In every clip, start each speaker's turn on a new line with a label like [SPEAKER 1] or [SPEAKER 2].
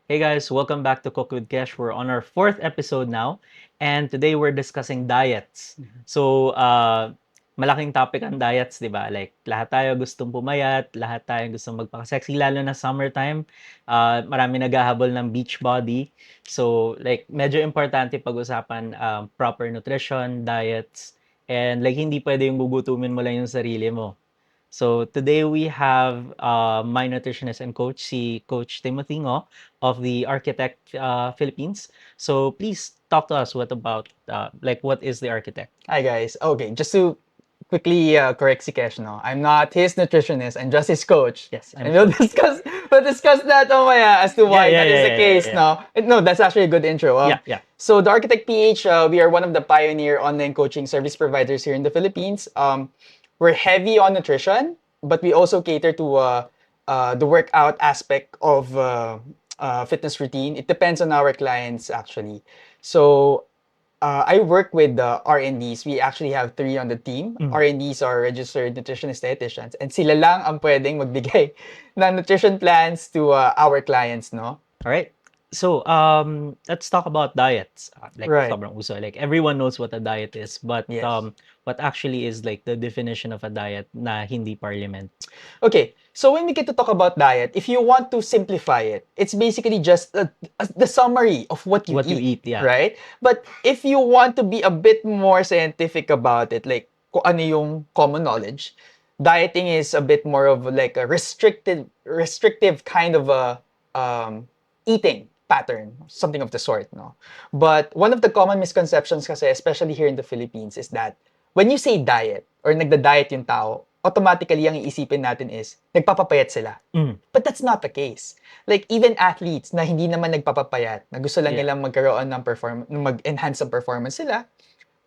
[SPEAKER 1] Hey guys, welcome back to Cook with Kesh. We're on our fourth episode now, and today we're discussing diets. So, malaking topic ang diets, di ba? Like, lahat tayo gustong pumayat, lahat tayo gustong magpaka-sexy, lalo na summertime. Marami naghahabol ng beach body. So, like, medyo importante pag-usapan proper nutrition, diets, and like, hindi pwede yung gugutumin mo lang yung sarili mo. So today we have my nutritionist and coach, si Coach Timothy Ngo of the Architect Philippines. So please talk to us what is the Architect?
[SPEAKER 2] Hi guys. Okay, just to quickly correct si Kesh, no? I'm not his nutritionist. I'm just his coach.
[SPEAKER 1] Yes, I'm
[SPEAKER 2] And we'll
[SPEAKER 1] sure.
[SPEAKER 2] discuss that as to
[SPEAKER 1] Yeah,
[SPEAKER 2] why
[SPEAKER 1] yeah,
[SPEAKER 2] that is
[SPEAKER 1] yeah,
[SPEAKER 2] the
[SPEAKER 1] yeah,
[SPEAKER 2] case,
[SPEAKER 1] yeah.
[SPEAKER 2] no? No, that's actually a good intro.
[SPEAKER 1] Yeah, yeah.
[SPEAKER 2] So the Architect PH, we are one of the pioneer online coaching service providers here in the Philippines. We're heavy on nutrition, but we also cater to the workout aspect of fitness routine. It depends on our clients actually. So I work with the R&Ds. We actually have 3 on the team. R&Ds are registered nutritionist dietitians. And sila lang ang pwedeng magbigay ng nutrition plans to our clients, no?
[SPEAKER 1] All right. So let's talk about diets. Like
[SPEAKER 2] Right.
[SPEAKER 1] sobrang uso. Like everyone knows what a diet is, but
[SPEAKER 2] Yes.
[SPEAKER 1] what actually is like the definition of a diet na hindi parliament?
[SPEAKER 2] Okay, so when we get to talk about diet, if you want to simplify it, it's basically just the summary of what you
[SPEAKER 1] What you
[SPEAKER 2] eat,
[SPEAKER 1] eat, yeah.
[SPEAKER 2] right? But if you want to be a bit more scientific about it, like kung ano yung common knowledge, dieting is a bit more of like a restrictive kind of a eating pattern, something of the sort, no? But one of the common misconceptions kasi, especially here in the Philippines, is that when you say diet or nagda-diet yung tao, automatically ang iisipin natin is nagpapapayat sila. But that's not the case. Like even athletes na hindi naman nagpapapayat, na gusto lang
[SPEAKER 1] Yeah.
[SPEAKER 2] nilang magkaroon ng mag-enhance ng performance sila,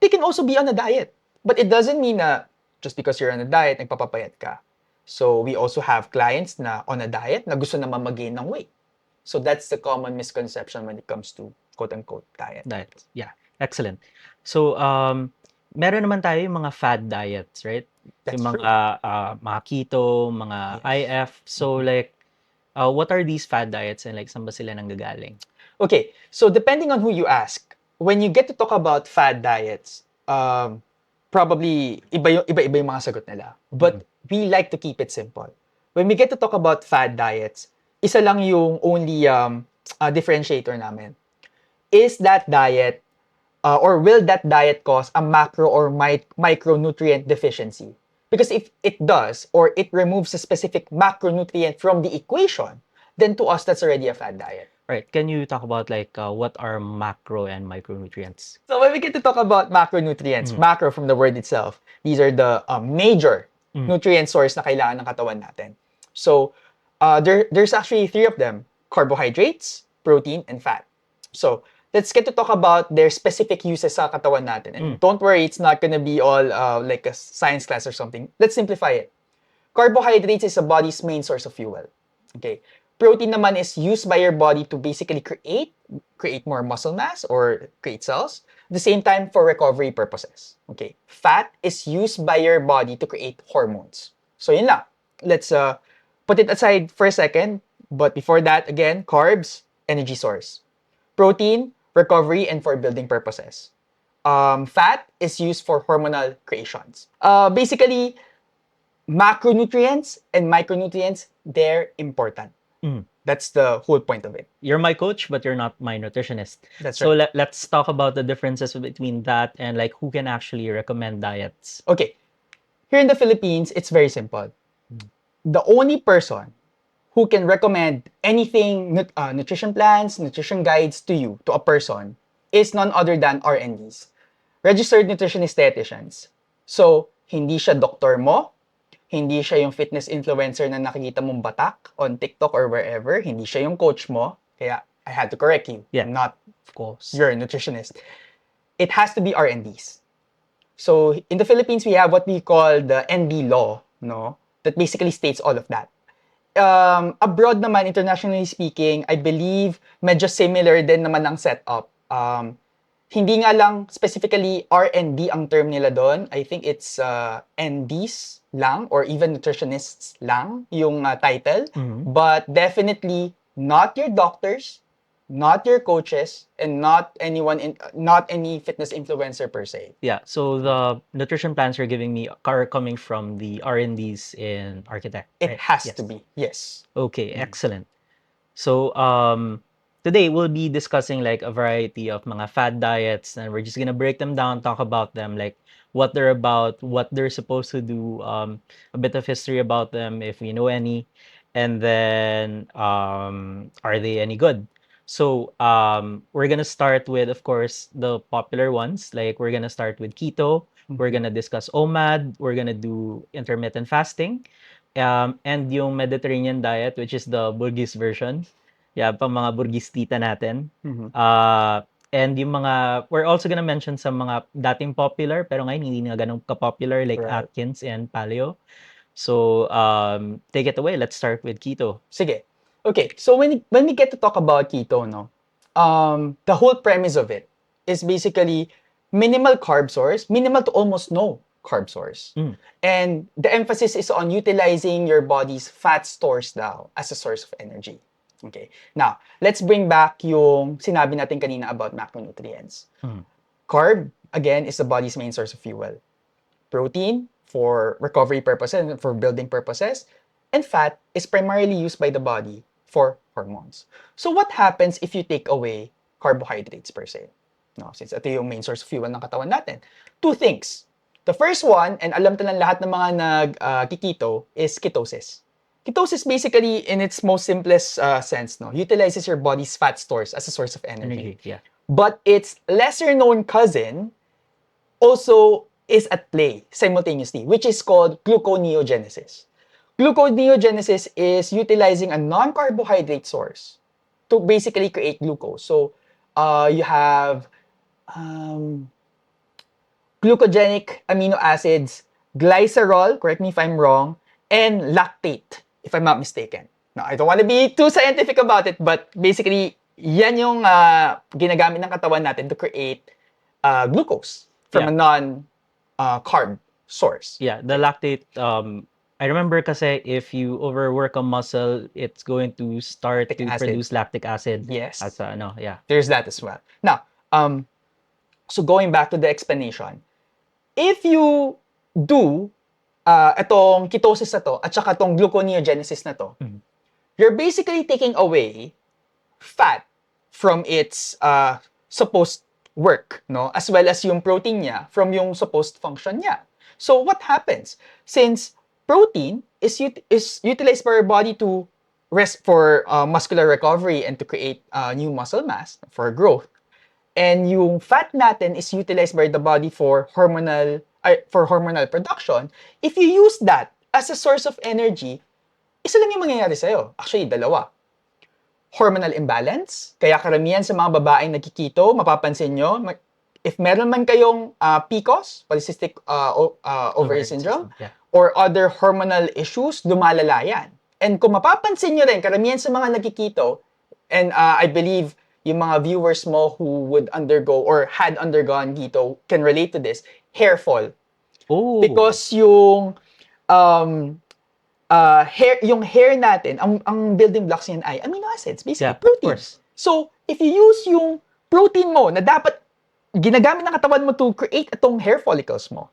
[SPEAKER 2] they can also be on a diet. But it doesn't mean na just because you're on a diet, nagpapapayat ka. So we also have clients na on a diet na gusto naman mag-gain ng weight. So that's the common misconception when it comes to quote-unquote diet.
[SPEAKER 1] Diet. Yeah, excellent. So, meron naman tayo yung mga fad diets, right?
[SPEAKER 2] That's
[SPEAKER 1] Yung
[SPEAKER 2] true.
[SPEAKER 1] mga keto, mga
[SPEAKER 2] Yes.
[SPEAKER 1] IF. So, like, what are these fad diets and like, saan ba sila nanggagaling?
[SPEAKER 2] Okay, so depending on who you ask, when you get to talk about fad diets, probably iba-iba yung mga sagot nila. But we like to keep it simple. When we get to talk about fad diets, isa lang yung only differentiator namin. Is that diet or will that diet cause a macro or micronutrient deficiency? Because if it does, or it removes a specific macronutrient from the equation, then to us, that's already a fad diet.
[SPEAKER 1] Right. Can you talk about like what are macro and micronutrients?
[SPEAKER 2] So when we get to talk about macronutrients, macro from the word itself, these are the major nutrient source na kailangan ng katawan natin. So there's actually 3 of them: carbohydrates, protein, and fat. So let's get to talk about their specific uses sa katawan natin. And don't worry, it's not gonna be all like a science class or something. Let's simplify it. Carbohydrates is the body's main source of fuel. Okay. Protein naman is used by your body to basically create more muscle mass or create cells. At the same time, for recovery purposes. Okay. Fat is used by your body to create hormones. So yun lang. Let's put it aside for a second. But before that, again, carbs, energy source. Protein, recovery, and for building purposes. Fat is used for hormonal creations. Basically, macronutrients and micronutrients, they're important. That's the whole point of it.
[SPEAKER 1] You're my coach, but you're not my nutritionist.
[SPEAKER 2] That's
[SPEAKER 1] So
[SPEAKER 2] right.
[SPEAKER 1] let's talk about the differences between that and like who can actually recommend diets.
[SPEAKER 2] Okay. Here in the Philippines, it's very simple. The only person who can recommend anything, nutrition plans, nutrition guides to you, to a person, is none other than R&Ds. Registered nutritionist dietitians. So, hindi siya doktor mo, hindi siya yung fitness influencer na nakikita mong batak on TikTok or wherever, hindi siya yung coach mo, kaya I had to correct you.
[SPEAKER 1] Yeah.
[SPEAKER 2] I'm not
[SPEAKER 1] Of course.
[SPEAKER 2] you're a nutritionist. It has to be R&Ds. So in the Philippines, we have what we call the NB law, no? That basically states all of that. Abroad naman, internationally speaking, I believe medyo similar din naman ang setup. Hindi nga lang specifically R&D ang term nila doon. I think it's NDs lang or even nutritionists lang yung title. But definitely not your doctors, not your coaches, and not not any fitness influencer per se.
[SPEAKER 1] Yeah. So the nutrition plans you're giving me are coming from the R&Ds in Architect,
[SPEAKER 2] It
[SPEAKER 1] right?
[SPEAKER 2] has
[SPEAKER 1] Yes.
[SPEAKER 2] to be. Yes.
[SPEAKER 1] Okay, excellent. So today we'll be discussing like a variety of mga fad diets, and we're just gonna break them down, talk about them, like what they're about, what they're supposed to do, a bit of history about them if we know any, and then are they any good? So we're gonna start with, of course, the popular ones. Like we're gonna start with keto. We're gonna discuss OMAD. We're gonna do intermittent fasting. And yung Mediterranean diet, which is the Burgis version. Yeah, pang mga Burgistita natin.
[SPEAKER 2] Mhm.
[SPEAKER 1] And yung mga, we're also gonna mention some mga dating popular, pero ngayon hindi na ganun ka-popular, like
[SPEAKER 2] Right.
[SPEAKER 1] Atkins and Paleo. So, take it away. Let's start with keto.
[SPEAKER 2] Sige. Okay, so when we get to talk about keto, no, the whole premise of it is basically minimal carb source, minimal to almost no carb source. And the emphasis is on utilizing your body's fat stores now as a source of energy. Okay. Now, let's bring back yung sinabi natin kanina about macronutrients. Carb, again, is the body's main source of fuel. Protein for recovery purposes and for building purposes, and fat is primarily used by the body for hormones. So what happens if you take away carbohydrates per se? No, since ito yung main source of fuel ng katawan natin. Two things. The first one, and alam to ng lahat ng mga nag-keto, is ketosis. Ketosis basically, in its most simplest sense, no, utilizes your body's fat stores as a source of energy.
[SPEAKER 1] Yeah.
[SPEAKER 2] But its lesser known cousin also is at play simultaneously, which is called gluconeogenesis. Gluconeogenesis is utilizing a non-carbohydrate source to basically create glucose. So you have glucogenic amino acids, glycerol, correct me if I'm wrong, and lactate, if I'm not mistaken. Now, I don't want to be too scientific about it, but basically, yan yung ginagamit ng katawan natin to create glucose from a non-carb source.
[SPEAKER 1] Yeah, the lactate, I remember kasi if you overwork a muscle, it's going to start
[SPEAKER 2] Lactic
[SPEAKER 1] to
[SPEAKER 2] acid.
[SPEAKER 1] produce lactic acid.
[SPEAKER 2] Yes.
[SPEAKER 1] As a, ano, yeah.
[SPEAKER 2] There's that as well. Now, so going back to the explanation, if you do itong ketosis na to at saka itong gluconeogenesis na to, you're basically taking away fat from its supposed work, no? As well as yung protein niya from yung supposed function niya. So what happens? Since protein is utilized by our body to rest for muscular recovery and to create new muscle mass for growth, and yung fat natin is utilized by the body for hormonal production, if you use that as a source of energy, isa lang yung mangyayari sa'yo. Actually, dalawa. Hormonal imbalance. Kaya karamihan sa mga babaeng nagkikito, mapapansin nyo, if meron man kayong PCOS, polycystic ovary syndrome, or other hormonal issues, lumalala yan. And kung mapapansin nyo rin, karamihan sa mga nagkikito, and I believe yung mga viewers mo who would undergo or had undergone keto can relate to this, hair fall.
[SPEAKER 1] Oh.
[SPEAKER 2] Because yung hair natin, ang building blocks niyan ay amino acids, basically protein. So, if you use yung protein mo na dapat ginagamit ng katawan mo to create itong hair follicles mo,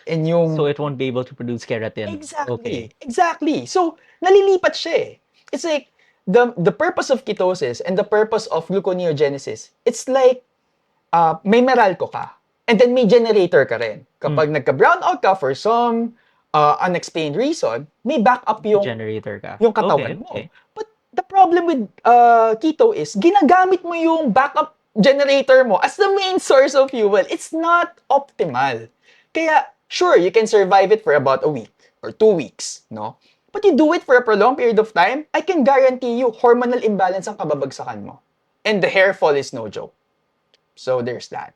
[SPEAKER 2] and yung...
[SPEAKER 1] So, it won't be able to produce keratin.
[SPEAKER 2] Exactly.
[SPEAKER 1] Okay.
[SPEAKER 2] Exactly. So, nalilipat siya eh. It's like, the purpose of ketosis and the purpose of gluconeogenesis, it's like, may Meralco ka, and then may generator ka rin. Kapag nagka-brown out ka for some unexplained reason, may backup yung
[SPEAKER 1] generator ka.
[SPEAKER 2] Yung katawan mo. But the problem with keto is, ginagamit mo yung backup generator mo as the main source of fuel. It's not optimal. Kaya, sure, you can survive it for about a week or 2 weeks, no? But you do it for a prolonged period of time, I can guarantee you, hormonal imbalance ang kababagsakan mo. And the hair fall is no joke. So, there's that.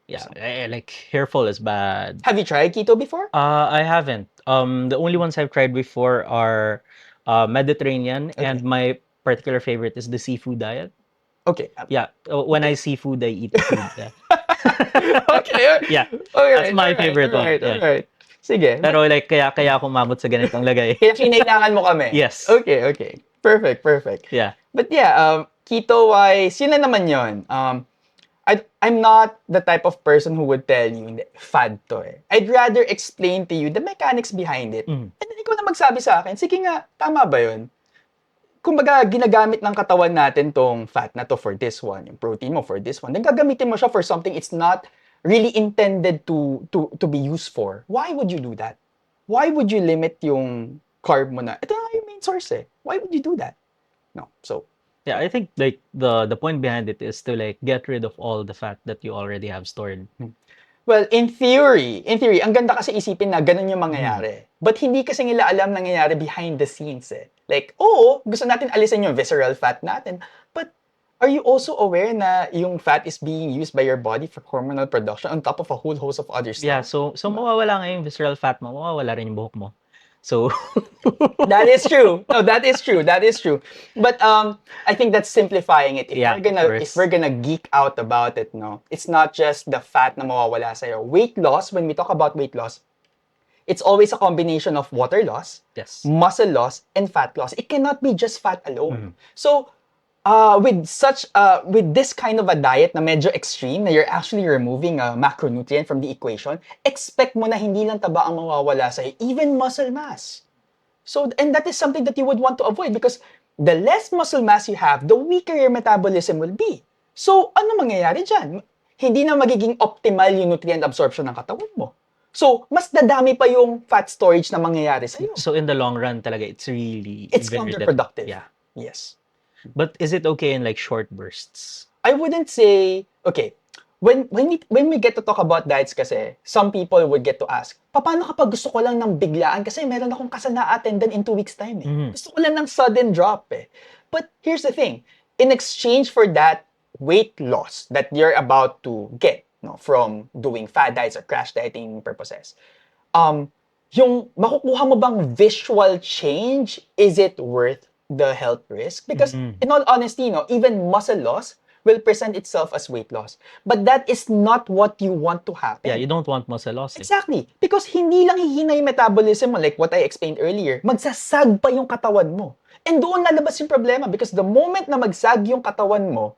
[SPEAKER 1] Yeah, like hair fall is bad.
[SPEAKER 2] Have you tried keto before?
[SPEAKER 1] I haven't. The only ones I've tried before are Mediterranean, and my particular favorite is the seafood diet.
[SPEAKER 2] Okay.
[SPEAKER 1] Yeah, when I see food, I eat food. Yeah.
[SPEAKER 2] Okay.
[SPEAKER 1] Yeah,
[SPEAKER 2] Alright,
[SPEAKER 1] that's my favorite one.
[SPEAKER 2] Alright. Sige.
[SPEAKER 1] Pero like, kaya ako umabot sa ganitong lagay.
[SPEAKER 2] Kaya kinailangan mo kami.
[SPEAKER 1] Yes.
[SPEAKER 2] Okay. Perfect.
[SPEAKER 1] Yeah.
[SPEAKER 2] But yeah, Keto-wise, yun na naman yun. I'm not the type of person who would tell you, "Hindi, fad to eh." I'd rather explain to you the mechanics behind it.
[SPEAKER 1] Mm.
[SPEAKER 2] And then ikaw na magsabi sa akin, sige nga, tama ba yun? Kumbaga, ginagamit ng katawan natin tong fat na to for this one, yung protein mo for this one. Then gagamitin mo siya for something it's not really intended to be used for. Why would you do that? Why would you limit yung carb mo na? Ito na yung main source eh. Why would you do that? No. So,
[SPEAKER 1] Yeah, I think like the point behind it is to like get rid of all the fat that you already have stored.
[SPEAKER 2] well, in theory, ang ganda kasi isipin na ganun yung mangyayari. But hindi kasi nila alam nangyayari behind the scenes eh. Like, oo, gusto natin alisin yung visceral fat natin. But are you also aware na yung fat is being used by your body for hormonal production on top of a whole host of other stuff?
[SPEAKER 1] Yeah, so mawawala nga yung visceral fat mo, mawawala rin yung buhok mo. So
[SPEAKER 2] That is true. No, that is true. That is true. But I think that's simplifying it.
[SPEAKER 1] Yeah,
[SPEAKER 2] If we're gonna geek out about it, no, it's not just the fat na mawawala sa'yo. Weight loss, when we talk about weight loss, it's always a combination of water loss,
[SPEAKER 1] yes.
[SPEAKER 2] muscle loss, and fat loss. It cannot be just fat alone. So, with this kind of a diet na medyo extreme, na you're actually removing a macronutrient from the equation, expect mo na hindi lang taba ang mawawala sa'yo, even muscle mass. So, and that is something that you would want to avoid because the less muscle mass you have, the weaker your metabolism will be. So, ano mangyayari dyan? Hindi na magiging optimal yung nutrient absorption ng katawan mo. So, mas dadami pa yung fat storage na mangyayari sa'yo.
[SPEAKER 1] So in the long run talaga, it's
[SPEAKER 2] It's
[SPEAKER 1] very
[SPEAKER 2] counterproductive.
[SPEAKER 1] Yeah.
[SPEAKER 2] Yes.
[SPEAKER 1] But is it okay in like short bursts?
[SPEAKER 2] I wouldn't say, okay, when we get to talk about diets kasi, some people would get to ask, paano kapag gusto ko lang ng biglaan kasi meron akong kasal na attendant in 2 weeks time eh. Gusto ko lang ng sudden drop eh. But here's the thing, in exchange for that weight loss that you're about to get, no, from doing fad diets or crash dieting purposes, yung makukuha mo bang visual change, is it worth the health risk? Because in all honesty, no, even muscle loss will present itself as weight loss. But that is not what you want to happen.
[SPEAKER 1] Yeah, you don't want muscle loss.
[SPEAKER 2] Exactly. Because hindi lang hihina yung metabolism mo, like what I explained earlier, magsasag pa yung katawan mo. And doon lalabas yung problema because the moment na magsag yung katawan mo,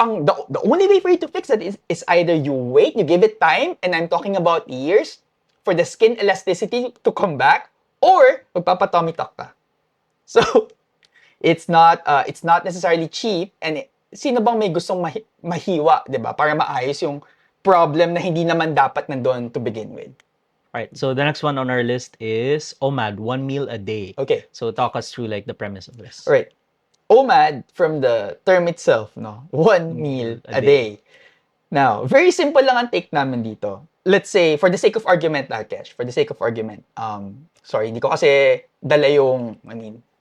[SPEAKER 2] the only way for you to fix that is either you wait, you give it time, and I'm talking about years, for the skin elasticity to come back, or magpapatummy tuck ka. So, it's not necessarily cheap, and sino bang may gustong mahiwa, 'di ba? Para maayos yung problem na hindi naman dapat nandoon to begin with.
[SPEAKER 1] Right. So the next one on our list is OMAD, 1 meal a day.
[SPEAKER 2] Okay.
[SPEAKER 1] So talk us through like the premise of this.
[SPEAKER 2] All right. OMAD, from the term itself, no, 1 meal a day. Now, very simple lang ang take namin dito. Let's say, for the sake of argument, Kesh, for the sake of argument, sorry, hindi ko kasi dala yung,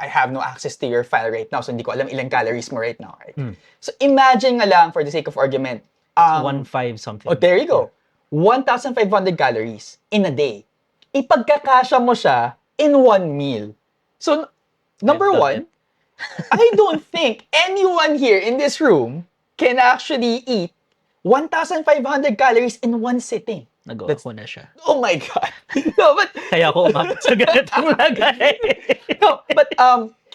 [SPEAKER 2] I have no access to your file right now, so hindi ko alam ilang calories mo right now. Right? So imagine nga lang, for the sake of argument,
[SPEAKER 1] 1.5 something.
[SPEAKER 2] oh, there you go. 1,500 calories in a day. Ipagkakasya mo siya in 1 meal. So, number one, I don't think anyone here in this room can actually eat 1,500 calories in one sitting.
[SPEAKER 1] Nagawa ko na siya.
[SPEAKER 2] Oh my God. No, but
[SPEAKER 1] Kaya ako umabot sa ganitong lagay.
[SPEAKER 2] no, but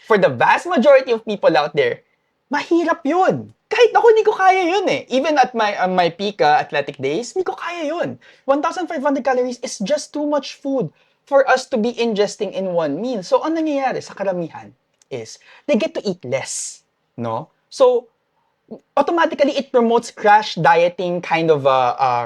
[SPEAKER 2] for the vast majority of people out there, mahirap yun. Kahit ako, hindi ko kaya yun eh. Even at my peak athletic days, hindi ko kaya yun. 1,500 calories is just too much food for us to be ingesting in one meal. So, ang nangyayari sa karamihan is they get to eat less. No? So, automatically, it promotes crash dieting kind of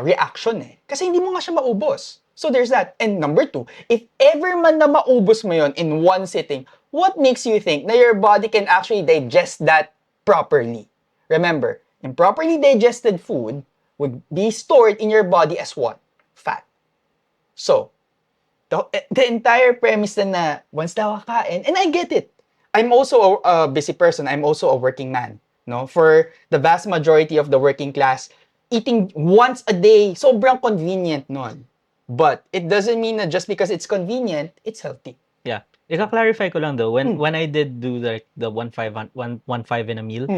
[SPEAKER 2] reaction eh. Kasi hindi mo nga siya maubos. So, there's that. And number two, if ever man na maubos mo yun in one sitting, what makes you think na your body can actually digest that properly? Remember, improperly digested food would be stored in your body as what? Fat. So, the entire premise na once daw kakain, and I get it. I'm also a busy person. I'm also a working man. No? For the vast majority of the working class, eating once a day, sobrang convenient nun. But it doesn't mean that just because it's convenient, it's healthy.
[SPEAKER 1] Yeah. Ika-clarify ko lang though, when I did do the 1.5 in a meal,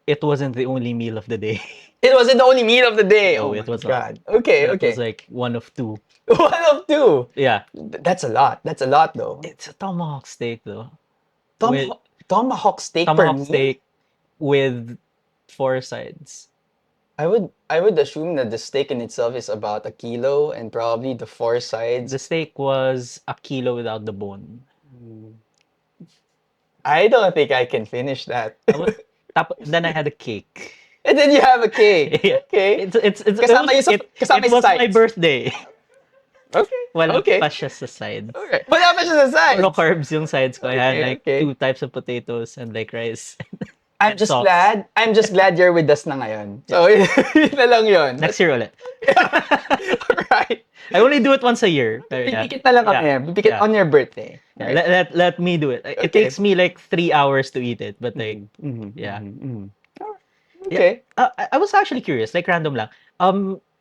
[SPEAKER 1] it wasn't the only meal of the day.
[SPEAKER 2] It wasn't the only meal of the day.
[SPEAKER 1] No,
[SPEAKER 2] Oh,
[SPEAKER 1] it
[SPEAKER 2] my
[SPEAKER 1] was
[SPEAKER 2] God.
[SPEAKER 1] not.
[SPEAKER 2] Okay,
[SPEAKER 1] It
[SPEAKER 2] okay.
[SPEAKER 1] was like one of two.
[SPEAKER 2] One of two.
[SPEAKER 1] Yeah.
[SPEAKER 2] That's a lot. That's a lot, though.
[SPEAKER 1] It's a tomahawk steak though. With
[SPEAKER 2] Tomahawk steak per
[SPEAKER 1] tomahawk
[SPEAKER 2] meal?
[SPEAKER 1] steak with 4 sides.
[SPEAKER 2] I would assume that the steak in itself is about 1 kilo and probably the 4 sides.
[SPEAKER 1] The steak was 1 kilo without the bone.
[SPEAKER 2] I don't think I can finish that.
[SPEAKER 1] Then I had a cake.
[SPEAKER 2] And then you have a cake.
[SPEAKER 1] Yeah.
[SPEAKER 2] Okay.
[SPEAKER 1] It
[SPEAKER 2] Kasama
[SPEAKER 1] was,
[SPEAKER 2] yung kasama
[SPEAKER 1] it
[SPEAKER 2] yung
[SPEAKER 1] was my
[SPEAKER 2] sides.
[SPEAKER 1] birthday.
[SPEAKER 2] Okay.
[SPEAKER 1] Wala
[SPEAKER 2] Okay.
[SPEAKER 1] pa siya sa sides.
[SPEAKER 2] Okay. Wala pa siya sa sides.
[SPEAKER 1] Puro carbs yung sides ko. I had
[SPEAKER 2] Okay,
[SPEAKER 1] like
[SPEAKER 2] okay.
[SPEAKER 1] 2 types of potatoes and like rice.
[SPEAKER 2] I'm
[SPEAKER 1] and
[SPEAKER 2] just
[SPEAKER 1] sauce.
[SPEAKER 2] glad you're with us na ngayon. So, yun na lang yun.
[SPEAKER 1] Next year ulit.
[SPEAKER 2] Right.
[SPEAKER 1] I only do it once a year. Pero yeah.
[SPEAKER 2] Pipikit na lang kami.
[SPEAKER 1] Yeah.
[SPEAKER 2] Pipikit
[SPEAKER 1] Yeah.
[SPEAKER 2] on your birthday.
[SPEAKER 1] Yeah,
[SPEAKER 2] Right.
[SPEAKER 1] let me do it. It
[SPEAKER 2] Okay.
[SPEAKER 1] takes me like 3 hours to eat it, but like
[SPEAKER 2] Mhm,
[SPEAKER 1] yeah.
[SPEAKER 2] mhm, mhm. Okay.
[SPEAKER 1] I was actually curious, like random lang.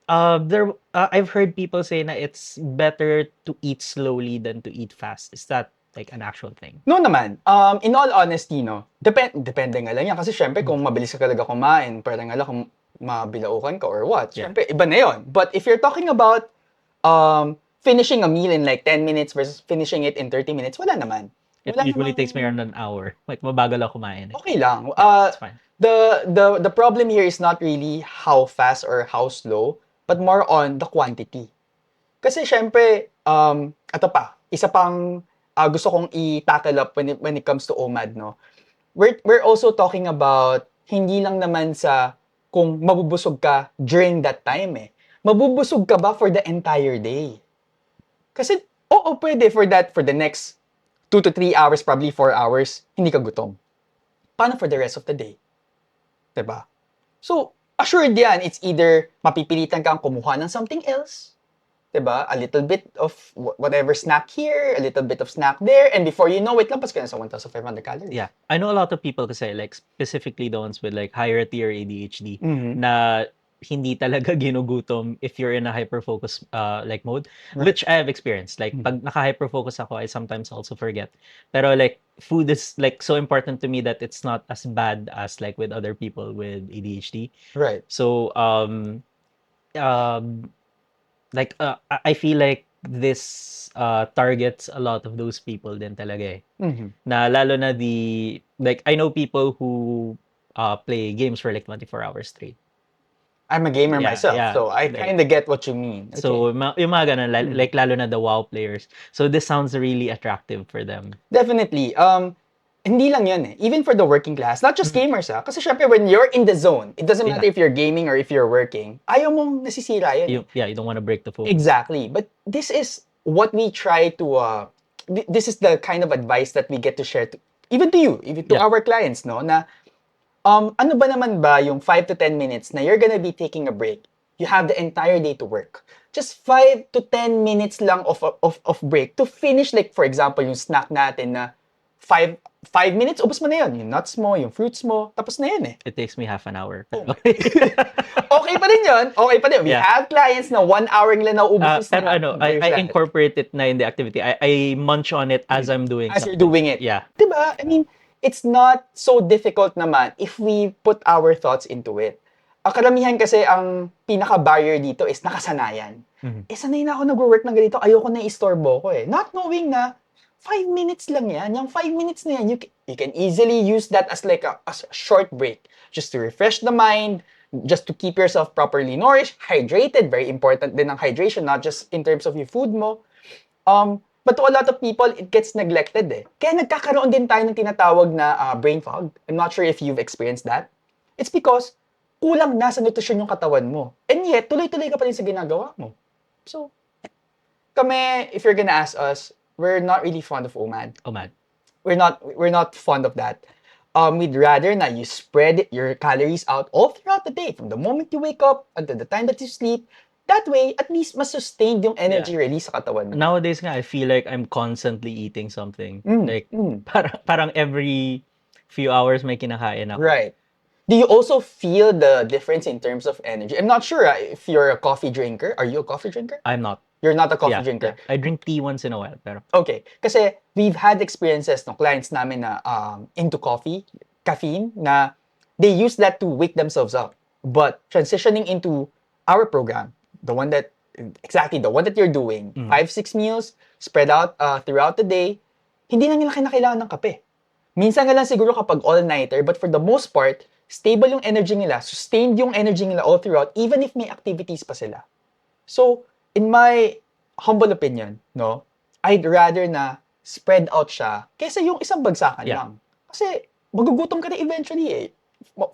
[SPEAKER 1] I've heard people say na it's better to eat slowly than to eat fast. Is that like an actual thing?
[SPEAKER 2] No naman. In all honesty, no, depende nga lang yan. Kasi syempre, kung mabilis ka talaga kumain, parang nga lang kung mabilaukan ka or what,
[SPEAKER 1] Yeah.
[SPEAKER 2] syempre, iba na yun. But if you're talking about finishing a meal in like 10 minutes versus finishing it in 30 minutes, wala naman.
[SPEAKER 1] It
[SPEAKER 2] Wala
[SPEAKER 1] usually
[SPEAKER 2] namang-
[SPEAKER 1] takes me around an hour. Like mabagal ako kumain.
[SPEAKER 2] Okay lang.
[SPEAKER 1] It's fine.
[SPEAKER 2] The problem here is not really how fast or how slow, but more on the quantity. Kasi syempre, ito pa, isa pang gusto kong i-tackle up when it comes to OMAD, no? We're also talking about hindi lang naman sa kung mabubusog ka during that time eh. Mabubusog ka ba for the entire day? Kasi, oo, pwede for the next 2 to 3 hours, probably 4 hours, hindi ka gutom. Paano for the rest of the day? Diba? So, assured yan, it's either mapipilitan kang kumuha ng something else, diba? A little bit of whatever snack here, a little bit of snack there, and before you know it, lampas ka na sa 1,500 calories.
[SPEAKER 1] Yeah. I know a lot of people kasi like specifically the ones with like higher tier ADHD
[SPEAKER 2] Mhm.
[SPEAKER 1] na hindi talaga ginugutom if you're in a hyper-focus like mode,
[SPEAKER 2] Right.
[SPEAKER 1] which I have experienced. Like pag naka-hyper-focus ako, I sometimes also forget. Pero like food is like so important to me that it's not as bad as like with other people with ADHD.
[SPEAKER 2] Right.
[SPEAKER 1] So like I feel like this targets a lot of those people din talaga eh.
[SPEAKER 2] Mhm.
[SPEAKER 1] Na lalo na like I know people who play games for like 24 hours straight.
[SPEAKER 2] I'm a gamer
[SPEAKER 1] Yeah,
[SPEAKER 2] myself,
[SPEAKER 1] yeah.
[SPEAKER 2] so I
[SPEAKER 1] Like-
[SPEAKER 2] kind of get what you mean. Okay.
[SPEAKER 1] So yung mga ganun, like lalo na the WoW players. So this sounds really attractive for them.
[SPEAKER 2] Definitely. Hindi lang yun eh. Even for the working class, not just gamers ah. Kasi syempre when you're in the zone, it doesn't matter
[SPEAKER 1] Yeah.
[SPEAKER 2] if you're gaming or if you're working, ayaw mong nasisira yun.
[SPEAKER 1] You don't want to break the focus.
[SPEAKER 2] Exactly. But this is what we try to, this is the kind of advice that we get to share to, even to you, even to
[SPEAKER 1] Yeah.
[SPEAKER 2] our clients, no? Na, ano ba naman ba yung 5 to 10 minutes na you're gonna be taking a break? You have the entire day to work. Just 5 to 10 minutes lang of break to finish, like, for example, yung snack natin na 5 minutes, ubos mo na yun. Yung nuts mo, yung fruits mo, tapos na yun eh.
[SPEAKER 1] It takes me half an hour.
[SPEAKER 2] Okay pa rin yun. Okay pa rin. We
[SPEAKER 1] Yeah.
[SPEAKER 2] have clients na 1 hour nila naubos yung
[SPEAKER 1] Pero
[SPEAKER 2] snack.
[SPEAKER 1] ano,
[SPEAKER 2] There's
[SPEAKER 1] I
[SPEAKER 2] that.
[SPEAKER 1] incorporate it na in the activity. I munch on it as I'm doing
[SPEAKER 2] As you're
[SPEAKER 1] something.
[SPEAKER 2] doing it.
[SPEAKER 1] Yeah.
[SPEAKER 2] Diba? I mean, it's not so difficult naman if we put our thoughts into it. Karamihan kasi ang pinaka-barrier dito is nakasanayan.
[SPEAKER 1] Mhm.
[SPEAKER 2] Sanay na ako nag-work ng ganito, ayoko na istorbo ko eh. Not knowing na 5 minutes lang yan. Yung 5 minutes na yan, you can easily use that as like a short break. Just to refresh the mind, just to keep yourself properly nourished, hydrated. Very important din ang hydration, not just in terms of your food mo. But to a lot of people, it gets neglected eh. Kaya nagkakaroon din tayo ng tinatawag na brain fog. I'm not sure if you've experienced that. It's because kulang na sa nutrisyon yung katawan mo. And yet, tuloy-tuloy ka pa rin sa ginagawa mo. So, kami, if you're gonna ask us, we're not really fond of OMAD.
[SPEAKER 1] Oh man.
[SPEAKER 2] We're not fond of that. We'd rather na you spread your calories out all throughout the day, from the moment you wake up until the time that you sleep. That way, at least mas sustained yung energy release sa katawan mo.
[SPEAKER 1] Nowadays nga, I feel like I'm constantly eating something. Like,
[SPEAKER 2] mm.
[SPEAKER 1] parang every few hours may kinakain ako.
[SPEAKER 2] Right. Do you also feel the difference in terms of energy? I'm not sure if you're a coffee drinker. Are you a coffee drinker?
[SPEAKER 1] I'm not.
[SPEAKER 2] You're not a coffee
[SPEAKER 1] Yeah,
[SPEAKER 2] drinker.
[SPEAKER 1] yeah. I drink tea once in a while, pero
[SPEAKER 2] Okay. Kasi we've had experiences ng clients namin na into caffeine, na they use that to wake themselves up. But transitioning into our program, the one that you're doing, 5-6 meals spread out throughout the day, hindi na nila kinakailangan ng kape. Minsan nga lang siguro kapag all-nighter, but for the most part, stable yung energy nila, sustained yung energy nila all throughout, even if may activities pa sila. So, in my humble opinion, no, I'd rather na spread out siya kaysa yung isang bagsakan
[SPEAKER 1] Yeah.
[SPEAKER 2] lang. Kasi magugutom ka na eventually eh.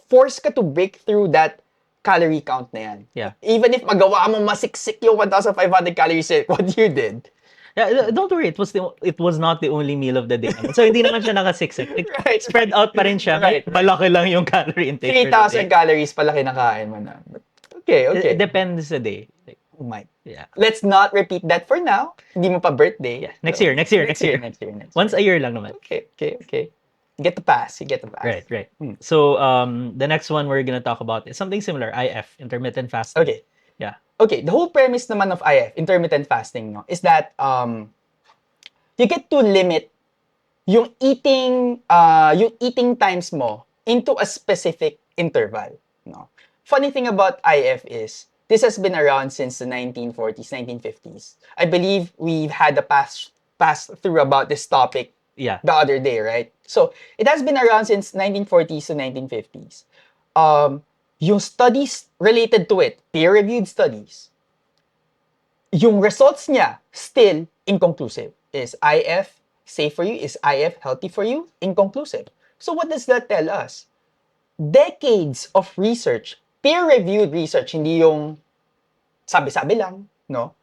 [SPEAKER 2] Force ka to break through that calorie count na yan.
[SPEAKER 1] Yeah.
[SPEAKER 2] Even if magawa mo masiksik yung 1,500 calories what you did.
[SPEAKER 1] Yeah, don't worry, it was not the only meal of the day. So hindi naman siya nakasiksik. Like,
[SPEAKER 2] Right.
[SPEAKER 1] spread out pa rin siya.
[SPEAKER 2] Right.
[SPEAKER 1] Malaki lang yung calorie intake for the
[SPEAKER 2] 3,000
[SPEAKER 1] day.
[SPEAKER 2] calories pala kinakain mo na. But, okay.
[SPEAKER 1] It depends sa day. Like,
[SPEAKER 2] Oh my.
[SPEAKER 1] yeah.
[SPEAKER 2] Let's not repeat that for now. Hindi mo pa birthday.
[SPEAKER 1] Yeah. Next year.
[SPEAKER 2] Next year.
[SPEAKER 1] Once a year lang naman.
[SPEAKER 2] Okay. You get the pass.
[SPEAKER 1] Right. So the next one we're gonna talk about is something similar, IF, intermittent fasting.
[SPEAKER 2] Okay.
[SPEAKER 1] Yeah.
[SPEAKER 2] Okay, the whole premise naman of IF, intermittent fasting, no, is that you get to limit yung eating times mo into a specific interval, no. Funny thing about IF is this has been around since the 1940s, 1950s. I believe we've had a pass through about this topic
[SPEAKER 1] Yeah.
[SPEAKER 2] the other day, right? So, it has been around since 1940s to 1950s. Yung studies related to it, peer-reviewed studies, yung results niya still inconclusive. Is IF safe for you? Is IF healthy for you? Inconclusive. So what does that tell us? Decades of research, peer-reviewed research, hindi yung sabi-sabi lang, no?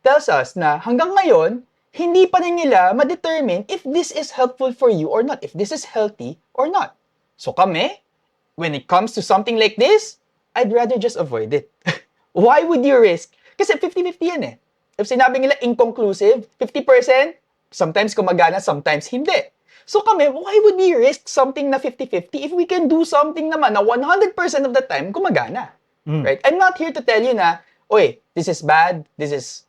[SPEAKER 2] Tells us na hanggang ngayon, hindi pa rin nila ma-determine if this is helpful for you or not, if this is healthy or not. So kami, when it comes to something like this, I'd rather just avoid it. Why would you risk? Kasi 50-50 yan eh. If sinabi nila inconclusive, 50%, sometimes gumagana, sometimes hindi. So kami, why would we risk something na 50-50 if we can do something naman na 100% of the time gumagana? Right? I'm not here to tell you na, oy, this is bad, this is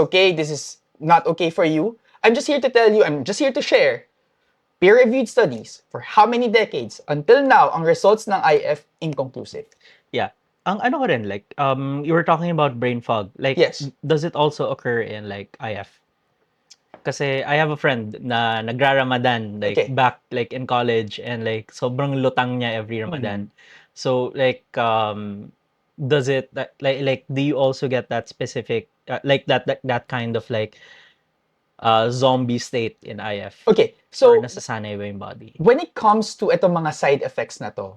[SPEAKER 2] okay, this is not okay for you. I'm just here to tell you, I'm just here to share peer-reviewed studies for how many decades until now ang results ng IF inconclusive.
[SPEAKER 1] Yeah. Ang ano ko rin, like, you were talking about brain fog. Like,
[SPEAKER 2] Yes.
[SPEAKER 1] does it also occur in, like, IF? Kasi I have a friend na nagra-Ramadan, like,
[SPEAKER 2] Okay.
[SPEAKER 1] back, like, in college, and, like, sobrang lutang niya every Ramadan. So, like, does it, like, do you also get that specific, like, that kind of, like, zombie state in IF?
[SPEAKER 2] Okay,
[SPEAKER 1] Or
[SPEAKER 2] so
[SPEAKER 1] nasasanay ba yung body?
[SPEAKER 2] when it comes to itong mga side effects na to,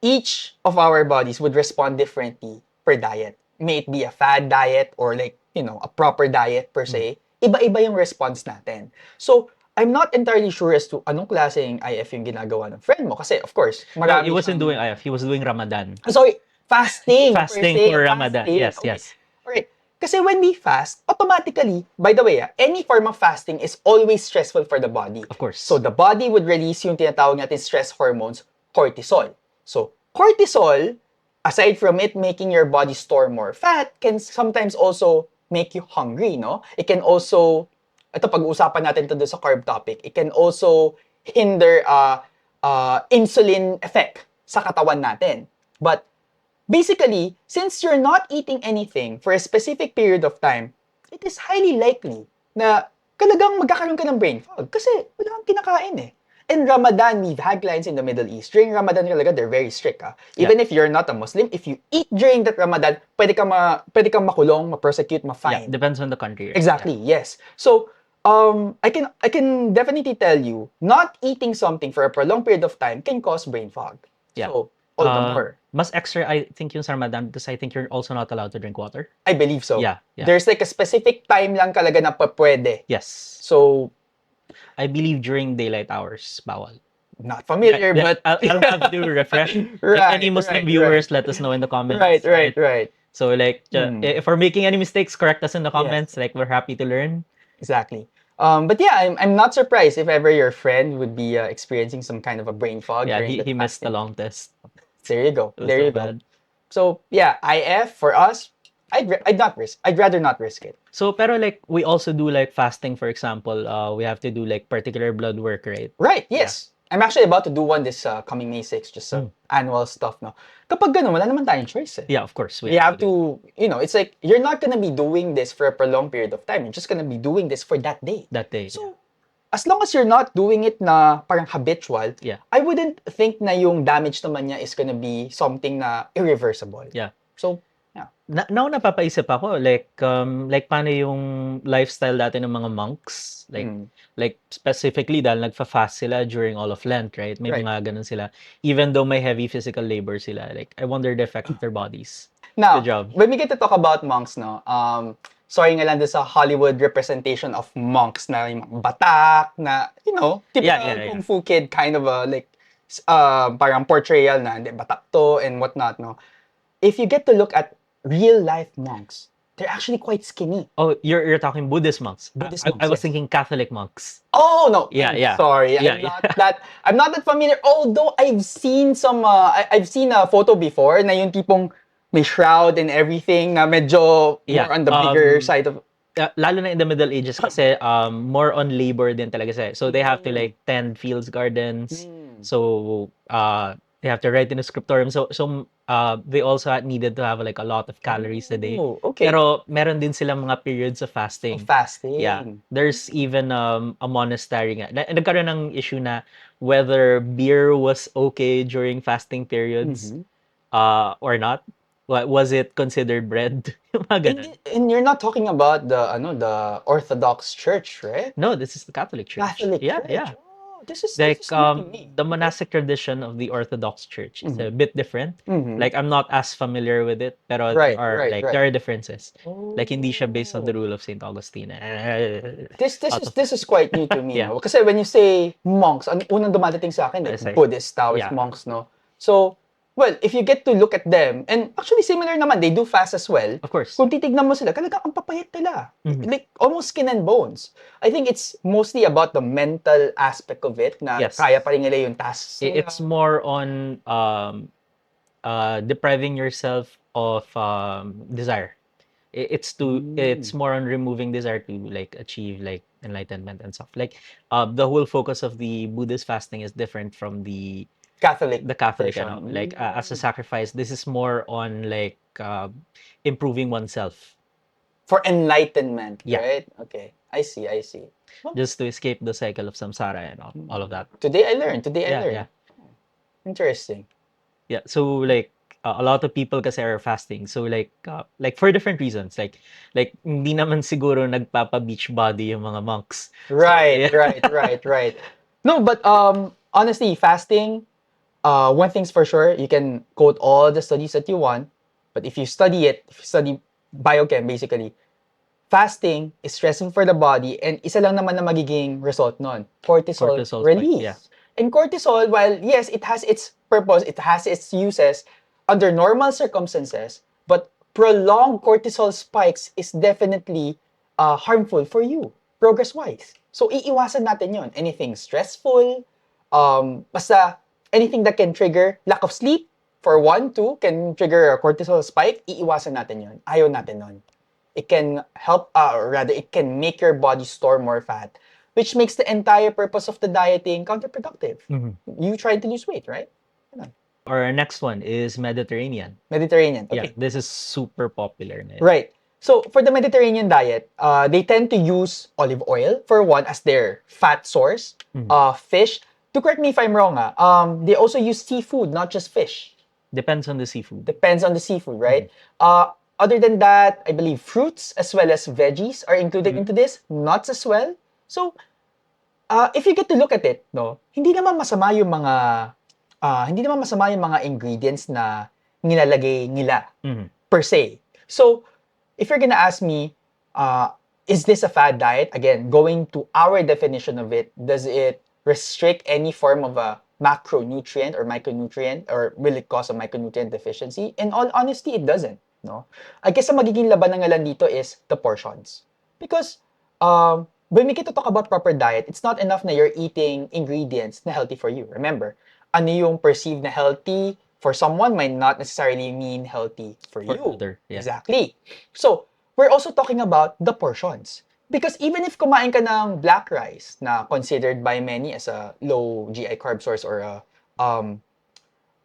[SPEAKER 2] each of our bodies would respond differently per diet. May it be a fad diet or like, a proper diet per se. Iba-iba yung response natin. So, I'm not entirely sure as to anong klaseng IF yung ginagawa ng friend mo. Kasi, of course,
[SPEAKER 1] No,
[SPEAKER 2] marami
[SPEAKER 1] he wasn't
[SPEAKER 2] siyang-
[SPEAKER 1] doing IF. He was doing Ramadan.
[SPEAKER 2] Sorry, fasting. per
[SPEAKER 1] Fasting
[SPEAKER 2] se,
[SPEAKER 1] for Ramadan.
[SPEAKER 2] fasting.
[SPEAKER 1] Yes,
[SPEAKER 2] Okay.
[SPEAKER 1] yes.
[SPEAKER 2] Alright. Kasi when we fast, automatically, by the way, any form of fasting is always stressful for the body.
[SPEAKER 1] Of course.
[SPEAKER 2] So the body would release yung tinatawag natin stress hormones, cortisol. So cortisol, aside from it making your body store more fat, can sometimes also make you hungry, no? It can also, ito pag-uusapan natin to sa carb topic, it can also hinder insulin effect sa katawan natin. But basically, since you're not eating anything for a specific period of time, it is highly likely na talagang magkakaroon ka ng brain fog kasi wala kang kinakain eh. In Ramadan, we've had clients in the Middle East. During Ramadan talaga, they're very strict. Even if you're not a Muslim, if you eat during that Ramadan, pwede kang makulong, ma-prosecute,
[SPEAKER 1] Yeah,
[SPEAKER 2] ma-fine.
[SPEAKER 1] depends on the country. Right?
[SPEAKER 2] Exactly, yes. So, I can definitely tell you, not eating something for a prolonged period of time can cause brain fog.
[SPEAKER 1] Yeah.
[SPEAKER 2] So, all the more.
[SPEAKER 1] Mas extra, I think, yung sa Ramadan because I think you're also not allowed to drink water.
[SPEAKER 2] I believe so.
[SPEAKER 1] Yeah.
[SPEAKER 2] There's like a specific time lang talaga na pwede.
[SPEAKER 1] Yes.
[SPEAKER 2] So,
[SPEAKER 1] I believe during daylight hours, bawal.
[SPEAKER 2] not familiar, but...
[SPEAKER 1] I'll have to refresh.
[SPEAKER 2] Right,
[SPEAKER 1] Any Muslim
[SPEAKER 2] right,
[SPEAKER 1] viewers, let us know in the comments.
[SPEAKER 2] Right.
[SPEAKER 1] So, like, if we're making any mistakes, correct us in the comments. Like, we're happy to learn.
[SPEAKER 2] Exactly. But yeah, I'm not surprised if ever your friend would be experiencing some kind of a brain fog.
[SPEAKER 1] Yeah,
[SPEAKER 2] during
[SPEAKER 1] he
[SPEAKER 2] that
[SPEAKER 1] missed the
[SPEAKER 2] fasting.
[SPEAKER 1] long test.
[SPEAKER 2] There you go.
[SPEAKER 1] It was
[SPEAKER 2] There
[SPEAKER 1] so
[SPEAKER 2] you go.
[SPEAKER 1] bad.
[SPEAKER 2] So yeah, IF for us, I'd not risk. I'd rather not risk it.
[SPEAKER 1] So, pero like, we also do like fasting, for example. We have to do like particular blood work, right?
[SPEAKER 2] Right, yes. I'm actually about to do one this coming May 6, just annual stuff, no? Kapag ganun, wala naman tayong choice eh.
[SPEAKER 1] Yeah, of course.
[SPEAKER 2] You have to, it's like, you're not gonna be doing this for a prolonged period of time. You're just gonna be doing this for that day.
[SPEAKER 1] that day.
[SPEAKER 2] So, as long as you're not doing it na parang habitual,
[SPEAKER 1] Yeah.
[SPEAKER 2] I wouldn't think na yung damage naman niya is gonna be something na irreversible.
[SPEAKER 1] Yeah.
[SPEAKER 2] So,
[SPEAKER 1] Now napapaisip ako, like paano yung lifestyle dati ng mga monks? Like specifically dahil nagfa-fast sila during all of Lent, right? May
[SPEAKER 2] Right.
[SPEAKER 1] mga ganun sila. Even though may heavy physical labor sila. Like, I wonder the effect of their bodies.
[SPEAKER 2] now,
[SPEAKER 1] Good job.
[SPEAKER 2] when we get to talk about monks, no, sorry nga lang doon sa Hollywood representation of monks na yung mga batak, na, typical
[SPEAKER 1] Yeah.
[SPEAKER 2] kung fu kid kind of a, like, parang portrayal na, hindi, batak to and whatnot, no? If you get to look at real-life monks, they're actually quite skinny.
[SPEAKER 1] Oh, you're talking Buddhist monks.
[SPEAKER 2] Buddhist
[SPEAKER 1] I
[SPEAKER 2] monks,
[SPEAKER 1] was
[SPEAKER 2] yes.
[SPEAKER 1] thinking Catholic monks.
[SPEAKER 2] Oh no!
[SPEAKER 1] Yeah,
[SPEAKER 2] I'm
[SPEAKER 1] yeah.
[SPEAKER 2] sorry,
[SPEAKER 1] Yeah,
[SPEAKER 2] I'm not that familiar. Although I've seen some, I've seen a photo before na yung tipong may shroud and everything na medyo
[SPEAKER 1] Yeah,
[SPEAKER 2] more on the bigger side of.
[SPEAKER 1] Lalo na in the Middle Ages kasi more on labor din talaga siya. So they have to like tend fields, gardens. So they have to write in a scriptorium. So they also needed to have like a lot of calories a day.
[SPEAKER 2] Oh, okay.
[SPEAKER 1] Pero meron din silang mga periods of fasting.
[SPEAKER 2] Fasting.
[SPEAKER 1] Yeah. There's even a monastery nga. Nagkaroon ng issue na whether beer was okay during fasting periods or not. Was it considered bread? Yung mga ganun.
[SPEAKER 2] And you're not talking about the Orthodox Church, right?
[SPEAKER 1] No, this is the Catholic Church.
[SPEAKER 2] Catholic
[SPEAKER 1] Yeah,
[SPEAKER 2] Church.
[SPEAKER 1] yeah.
[SPEAKER 2] Oh, this is
[SPEAKER 1] Like
[SPEAKER 2] new to me.
[SPEAKER 1] the monastic tradition of the Orthodox Church is a bit different. Like I'm not as familiar with it, pero
[SPEAKER 2] Right,
[SPEAKER 1] there are differences.
[SPEAKER 2] Oh.
[SPEAKER 1] Like hindi siya based on the rule of Saint Augustine.
[SPEAKER 2] This is quite new to me.
[SPEAKER 1] Yeah.
[SPEAKER 2] No? Kasi when you say monks, ang unang dumadating sa akin, like
[SPEAKER 1] It's like-
[SPEAKER 2] Buddhist, Taoist
[SPEAKER 1] yeah.
[SPEAKER 2] monks, no? So, well, if you get to look at them, and actually similar naman, they do fast as well.
[SPEAKER 1] Of course.
[SPEAKER 2] Kung titignan mo sila, talagang ang papayat nila. Like, almost skin and bones. I think it's mostly about the mental aspect of it, na
[SPEAKER 1] Yes.
[SPEAKER 2] kaya pa rin nila yung tasks.
[SPEAKER 1] It's more on depriving yourself of desire. It's more on removing desire to like achieve like enlightenment and stuff. Like the whole focus of the Buddhist fasting is different from the Catholic,
[SPEAKER 2] version.
[SPEAKER 1] like as a sacrifice. This is more on like improving oneself
[SPEAKER 2] For enlightenment,
[SPEAKER 1] Yeah.
[SPEAKER 2] right? Okay. I see.
[SPEAKER 1] just to escape the cycle of samsara and all of that.
[SPEAKER 2] Today I learned.
[SPEAKER 1] Yeah.
[SPEAKER 2] Interesting.
[SPEAKER 1] Yeah, so like a lot of people kasi are fasting. So like for different reasons. Like hindi naman siguro nagpapa-beach body yung mga monks.
[SPEAKER 2] Right,
[SPEAKER 1] yeah.
[SPEAKER 2] right. No, but honestly, fasting, one thing's for sure, you can quote all the studies that you want, but if you study biochem basically, fasting is stressful for the body, and isa lang naman na magiging result nun, cortisol
[SPEAKER 1] Cortisol
[SPEAKER 2] release.
[SPEAKER 1] spike, yeah.
[SPEAKER 2] And cortisol, while yes, it has its purpose, it has its uses under normal circumstances, but prolonged cortisol spikes is definitely harmful for you, progress-wise. So, iiwasan natin yon. Anything stressful, basta anything that can trigger lack of sleep, for 1, 2, can trigger a cortisol spike, iiwasan natin yon. Ayaw natin nun. It can help, rather, it can make your body store more fat, which makes the entire purpose of the dieting counterproductive. You trying to lose weight, right?
[SPEAKER 1] Our next one is Mediterranean.
[SPEAKER 2] Mediterranean. Okay.
[SPEAKER 1] Yeah, this is super popular. Na yun.
[SPEAKER 2] Right. So, for the Mediterranean diet, they tend to use olive oil, for one, as their fat source. Fish. To correct me if I'm wrong, they also use seafood, not just fish.
[SPEAKER 1] Depends on the seafood.
[SPEAKER 2] Depends on the seafood, right? Other than that, I believe fruits as well as veggies are included into this. Nuts as well. So, if you get to look at it, no, hindi naman masama yung mga ingredients na nilalagay nila per se. So, if you're gonna ask me, is this a fad diet? Again, going to our definition of it, does it restrict any form of a macronutrient or micronutrient, or will it cause a micronutrient deficiency? In all honesty, it doesn't. No, I guess ang magiging laban ng ngalan dito is the portions, because when we get to talk about proper diet, it's not enough na you're eating ingredients na healthy for you. Remember, ano yung perceived na healthy for someone might not necessarily mean healthy for you.
[SPEAKER 1] Another, yeah.
[SPEAKER 2] Exactly. So, we're also talking about the portions. Because even if kumain ka ng black rice na considered by many as a low GI carb source, or ang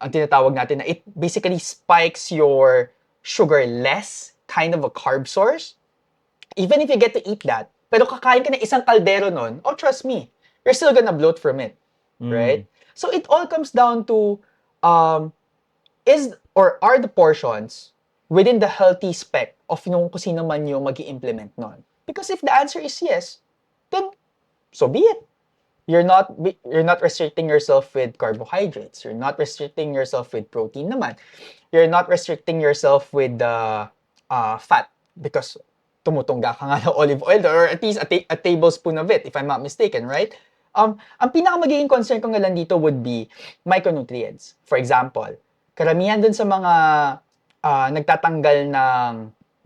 [SPEAKER 2] tinatawag natin na it basically spikes your sugar-less kind of a carb source, even if you get to eat that, pero kakain ka ng isang kaldero nun, oh, trust me, you're still gonna bloat from it, right? So it all comes down to are the portions within the healthy spec of yung kung sino man yung mag-i-implement nun? Because if the answer is yes, then so be it. You're not restricting yourself with carbohydrates. You're not restricting yourself with protein naman. You're not restricting yourself with fat because tumutungga ka nga ng olive oil or at least a tablespoon of it, if I'm not mistaken, right? Ang pinaka magiging concern ko nga lang dito would be micronutrients. For example, karamihan dun sa mga nagtatanggal ng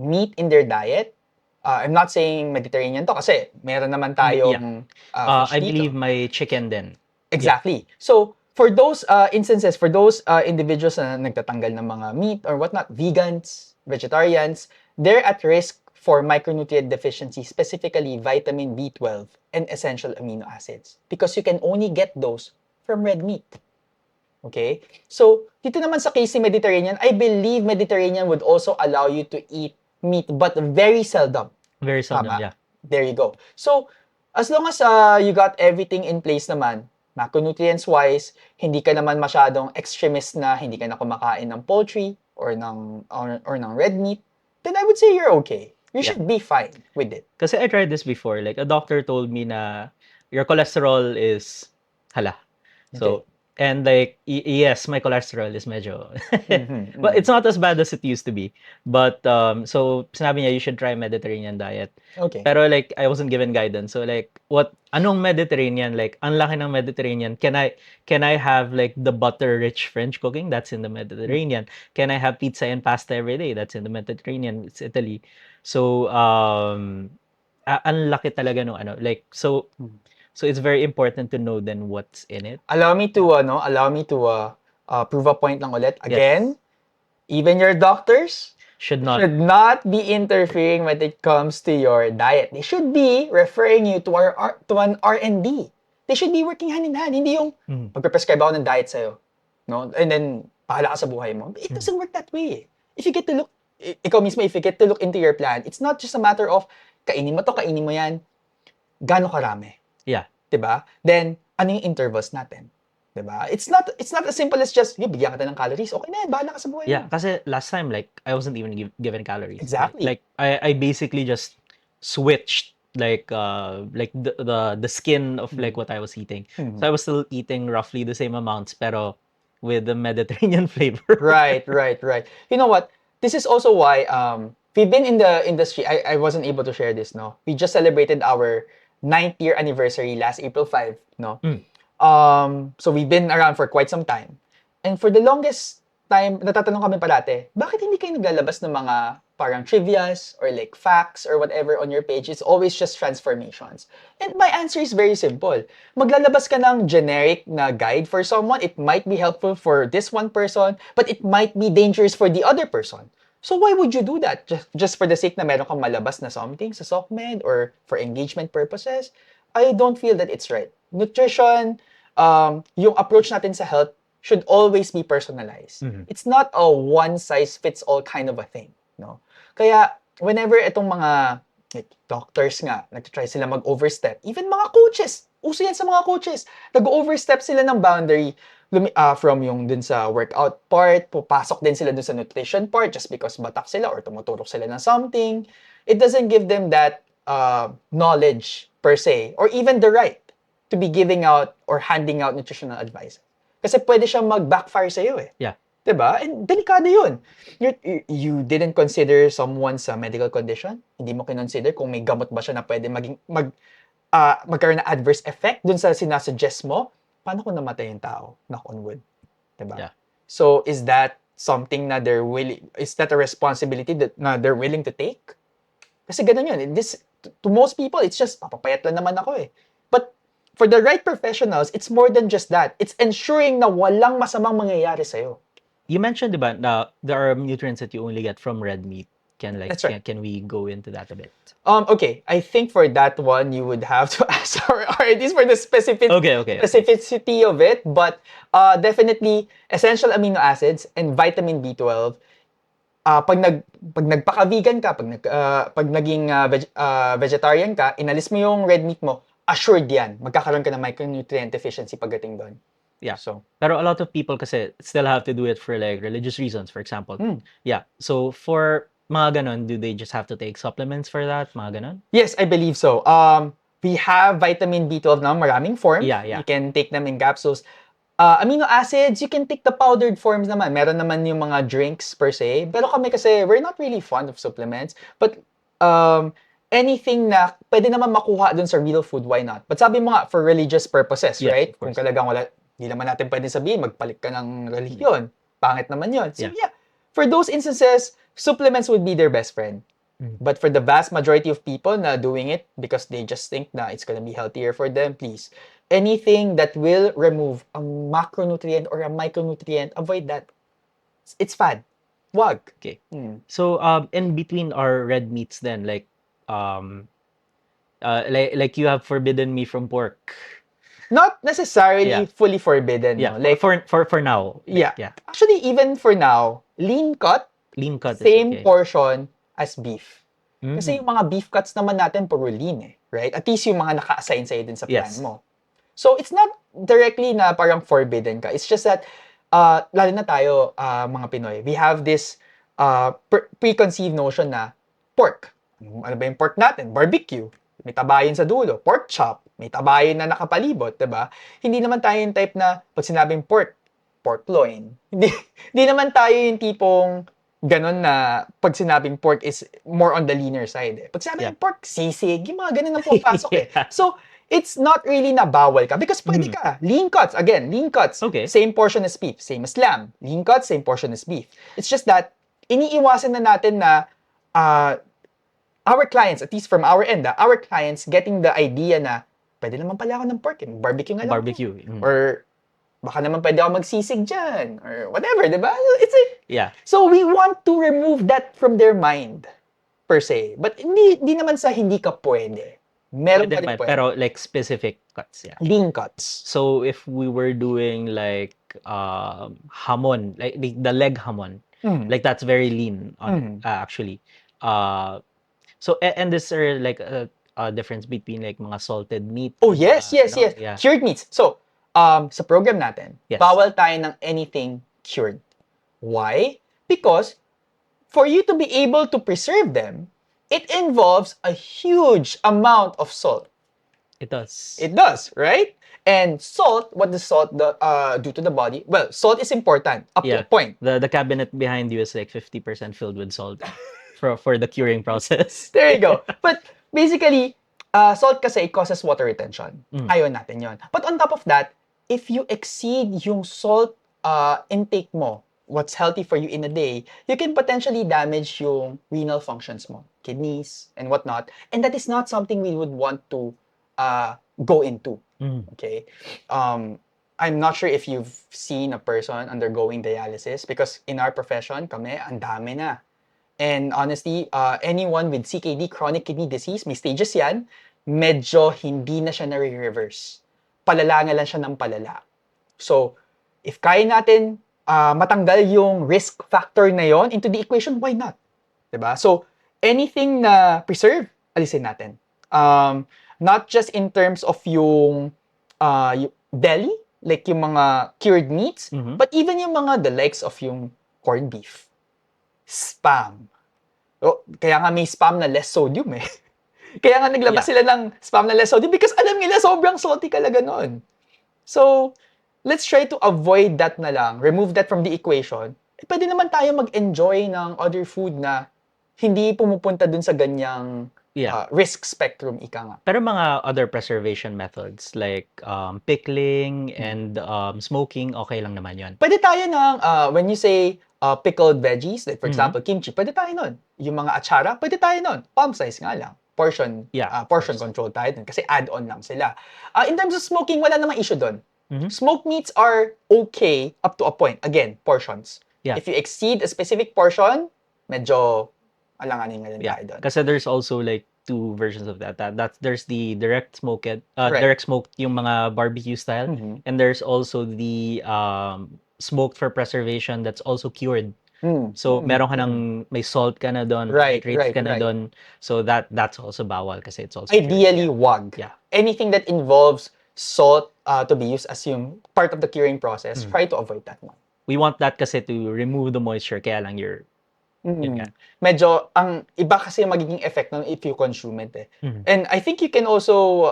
[SPEAKER 2] meat in their diet, I'm not saying Mediterranean to kasi meron naman tayong fish
[SPEAKER 1] I
[SPEAKER 2] dito.
[SPEAKER 1] believe may chicken din.
[SPEAKER 2] Exactly. So, for those instances, for those individuals na nagtatanggal ng mga meat or whatnot, vegans, vegetarians, they're at risk for micronutrient deficiency, specifically vitamin B12 and essential amino acids. Because you can only get those from red meat. Okay? So, dito naman sa case ni Mediterranean, I believe Mediterranean would also allow you to eat meat, but very seldom.
[SPEAKER 1] Very seldom,
[SPEAKER 2] Tama.
[SPEAKER 1] yeah.
[SPEAKER 2] There you go. So, as long as you got everything in place naman, macronutrients-wise, hindi ka naman masyadong extremist na hindi ka na kumakain ng poultry or ng red meat, then I would say you're okay. You should be fine with it.
[SPEAKER 1] Kasi I tried this before. Like, a doctor told me na your cholesterol is hala. So, and like, yes, my cholesterol is medyo... But it's not as bad as it used to be. But, so, sinabi niya, you should try Mediterranean diet.
[SPEAKER 2] Okay.
[SPEAKER 1] Pero like, I wasn't given guidance. So like, anong Mediterranean? Like, ang laki ng Mediterranean. Can I have like the butter-rich French cooking? That's in the Mediterranean. Can I have pizza and pasta every day? That's in the Mediterranean. It's Italy. So, ang laki talaga nung ano. Like, so it's very important to know then what's in it.
[SPEAKER 2] Allow me to prove a point lang ulit. Again, even your doctors
[SPEAKER 1] should
[SPEAKER 2] not be interfering when it comes to your diet. They should be referring you to an R&D. They should be working hand in hand. Hindi yung magpe-prescribe ako ng diet sa'yo. No? And then, pahala ka sa buhay mo. It doesn't work that way. If you get to look into your plan, it's not just a matter of kainin mo to, kainin mo yan. Gaano karami?
[SPEAKER 1] Yeah.
[SPEAKER 2] Diba? Then, ano yung intervals natin? Diba? It's not as simple as just, bigyan ka ng calories. Okay na yan, bahala ka sa buhay mo.
[SPEAKER 1] Yeah, kasi last time, like, I wasn't even given calories.
[SPEAKER 2] Exactly.
[SPEAKER 1] Like I basically just switched the skin of like what I was eating. So I was still eating roughly the same amounts, pero with the Mediterranean flavor.
[SPEAKER 2] Right. You know what? This is also why we've been in the industry. I wasn't able to share this, no? We just celebrated our 9th year anniversary last April 5, no? So we've been around for quite some time. And for the longest time, natatanong kami parate, bakit hindi kayo naglalabas ng mga parang trivias or like facts or whatever on your page? It's always just transformations. And my answer is very simple. Maglalabas ka ng generic na guide for someone. It might be helpful for this one person, but it might be dangerous for the other person. So why would you do that? Just for the sake na meron kang malabas na something sa SOCMED or for engagement purposes? I don't feel that it's right. Nutrition, yung approach natin sa health should always be personalized. It's not a one-size-fits-all kind of a thing. No? Kaya, whenever itong mga like, doctors nga, nag-try sila mag-overstep, even mga coaches, uso yan sa mga coaches, nag-overstep sila ng boundary from yung dun sa workout part, pupasok din sila dun sa nutrition part just because batak sila or tumuturok sila ng something. It doesn't give them that knowledge per se, or even the right to be giving out or handing out nutritional advice. Kasi pwede siyang mag-backfire sa'yo eh.
[SPEAKER 1] Yeah.
[SPEAKER 2] Diba? And delikado yun. You didn't consider someone's medical condition? Hindi mo kinonsider kung may gamot ba siya na pwede magkaroon na adverse effect dun sa sinasuggest mo? Paano kung namatay yung tao? Knock on wood. Diba?
[SPEAKER 1] Yeah.
[SPEAKER 2] So, is that something na is that a responsibility na they're willing to take? Kasi ganun yun. To most people, it's just, papapayat lang naman ako eh. But for the right professionals, it's more than just that. It's ensuring na walang masamang mangyayari sa'yo.
[SPEAKER 1] You mentioned, diba, na there are nutrients that you only get from red meat.
[SPEAKER 2] That's right.
[SPEAKER 1] Can we go into that a bit?
[SPEAKER 2] Okay. I think for that one, you would have to ask our RDs for the specificity of it. But definitely, essential amino acids and vitamin B12, pag nagpaka-vegan ka, pag naging vegetarian ka, inalis mo yung red meat mo, assured yan. Magkakaroon ka ng micronutrient deficiency pagdating doon.
[SPEAKER 1] Yeah.
[SPEAKER 2] So,
[SPEAKER 1] Pero a lot of people kasi still have to do it for like religious reasons, for example. Yeah. So for mga ganon, do they just have to take supplements for that? Mga ganon?
[SPEAKER 2] yes, I believe so. We have vitamin B12 na maraming forms.
[SPEAKER 1] Yeah, yeah.
[SPEAKER 2] You can take them in capsules. Amino acids, you can take the powdered forms naman. Meron naman yung mga drinks per se. Pero kami kasi, we're not really fond of supplements. But anything na pwede naman makuha dun sa real food, why not? But sabi mo nga, for religious purposes,
[SPEAKER 1] Yes,
[SPEAKER 2] right?
[SPEAKER 1] of course.
[SPEAKER 2] Kung talagang wala, hindi naman natin pwede sabihin, magpalit ka ng relihiyon. Pangit naman yun. So yeah, for those instances, supplements would be their best friend. But for the vast majority of people na doing it because they just think na it's gonna be healthier for them, please, anything that will remove a macronutrient or a micronutrient, avoid that. It's fad. Wag.
[SPEAKER 1] Okay. So in between our red meats then, like you have forbidden me from pork.
[SPEAKER 2] Not necessarily
[SPEAKER 1] Yeah.
[SPEAKER 2] fully forbidden.
[SPEAKER 1] Yeah.
[SPEAKER 2] No? Like,
[SPEAKER 1] For now.
[SPEAKER 2] yeah.
[SPEAKER 1] Yeah.
[SPEAKER 2] Actually, even for now, lean cut,
[SPEAKER 1] Lean cut
[SPEAKER 2] same
[SPEAKER 1] is okay.
[SPEAKER 2] portion as beef.
[SPEAKER 1] Mhm.
[SPEAKER 2] Kasi yung mga beef cuts naman natin puro lean eh, right? At least yung mga naka-assign sa'yo din sa plan
[SPEAKER 1] Yes.
[SPEAKER 2] mo. So, it's not directly na parang forbidden ka. It's just that, lalo na tayo, mga Pinoy, we have this preconceived notion na pork. Ano ba yung pork natin? Barbecue. May tabayin sa dulo. Pork chop. May tabayin na nakapalibot, diba? Hindi naman tayo yung type na, pag sinabing pork loin. Hindi naman tayo yung tipong ganon na pag sinabing pork is more on the leaner side. Eh. Pag sinabing pork, sisig, yung mga ganon ang pupasok eh.
[SPEAKER 1] Yeah.
[SPEAKER 2] So, it's not really na bawal ka because pwede ka. Lean cuts, again, lean cuts.
[SPEAKER 1] Okay.
[SPEAKER 2] Same portion as beef, same as lamb. Lean cuts, same portion as beef. It's just that, iniiwasan na natin na our clients, at least from our end, our clients getting the idea na pwede naman pala ako ng pork, eh. Barbecue nga lang.
[SPEAKER 1] Barbecue.
[SPEAKER 2] Or baka naman pwede ako magsisig dyan. Or whatever, di ba? It's a,
[SPEAKER 1] Yeah.
[SPEAKER 2] so we want to remove that from their mind, per se. But hindi naman sa hindi ka pwede. Meron pa rin pwede.
[SPEAKER 1] Pero like specific cuts, yeah.
[SPEAKER 2] Lean cuts.
[SPEAKER 1] So if we were doing like hamon, like the leg hamon, like that's very lean on actually. So and this are like a difference between like mga salted meat.
[SPEAKER 2] Oh, yes.
[SPEAKER 1] no? Yeah.
[SPEAKER 2] Cured meats. So, sa program natin,
[SPEAKER 1] Yes.
[SPEAKER 2] bawal tayo ng anything cured. Why? Because for you to be able to preserve them, it involves a huge amount of salt.
[SPEAKER 1] It does.
[SPEAKER 2] It does, right? And salt, what does salt do to the body? Well, salt is important up to a point.
[SPEAKER 1] The cabinet behind you is like 50% filled with salt for the curing process.
[SPEAKER 2] There you go. But basically, salt kasi it causes water retention. Ayaw natin yon. But on top of that, if you exceed yung salt intake mo, what's healthy for you in a day, you can potentially damage yung renal functions mo, kidneys, and whatnot. And that is not something we would want to go into. Okay? I'm not sure if you've seen a person undergoing dialysis because in our profession, kami, ang dami na. And honestly, anyone with CKD, chronic kidney disease, may stages yan, medyo hindi na siya na-reverse. Palala nga lang siya ng palala. So, if kaya natin matanggal yung risk factor na yon into the equation, why not? Diba? So, anything na preserve, alisin natin. Not just in terms of yung deli, like yung mga cured meats, but even yung mga the likes of yung corned beef. Spam. Oh, kaya nga may spam na less sodium eh. Kaya nga naglabas sila ng spam na less sodium because alam nila sobrang salty talaga nun. So, let's try to avoid that na lang. Remove that from the equation. Pwede naman tayo mag-enjoy ng other food na hindi pumupunta dun sa ganyang risk spectrum, ika nga.
[SPEAKER 1] Pero mga other preservation methods like pickling and smoking, okay lang naman yun.
[SPEAKER 2] Pwede tayo ng, when you say pickled veggies, like for example, kimchi, pwede tayo nun. Yung mga atsara, pwede tayo nun. Palm size nga lang. Portion control tayo dun kasi add-on lang sila. In terms of smoking, wala namang issue dun. Smoked meats are okay up to a point. Again, portions.
[SPEAKER 1] Yeah.
[SPEAKER 2] If you exceed a specific portion, medyo alanganin nga din tayo dun.
[SPEAKER 1] Kasi there's also like two versions of that. There's the direct smoked,
[SPEAKER 2] Right.
[SPEAKER 1] direct smoked yung mga barbecue style, and there's also the smoked for preservation that's also cured. So, meron ka ng, may salt ka na doon,
[SPEAKER 2] Right,
[SPEAKER 1] nitrates
[SPEAKER 2] right,
[SPEAKER 1] ka na
[SPEAKER 2] right.
[SPEAKER 1] doon. So, that's also bawal kasi it's also
[SPEAKER 2] Ideally,
[SPEAKER 1] curing.
[SPEAKER 2] wag.
[SPEAKER 1] Yeah.
[SPEAKER 2] Anything that involves salt to be used as yung part of the curing process, try to avoid that one.
[SPEAKER 1] We want that kasi to remove the moisture, kaya lang yun nga.
[SPEAKER 2] Medyo, ang iba kasi yung magiging effect nun if you consume it eh. And I think you can also,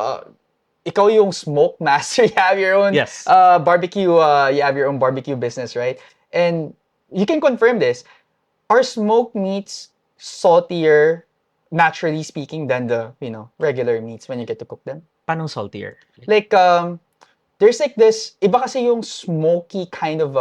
[SPEAKER 2] ikaw yung smoke master, you have your own
[SPEAKER 1] Yes.
[SPEAKER 2] barbecue, you have your own barbecue business, right? And you can confirm this. Are smoked meats saltier, naturally speaking, than the, regular meats when you get to cook them?
[SPEAKER 1] Paano saltier?
[SPEAKER 2] Like, there's like this, iba kasi yung smoky kind of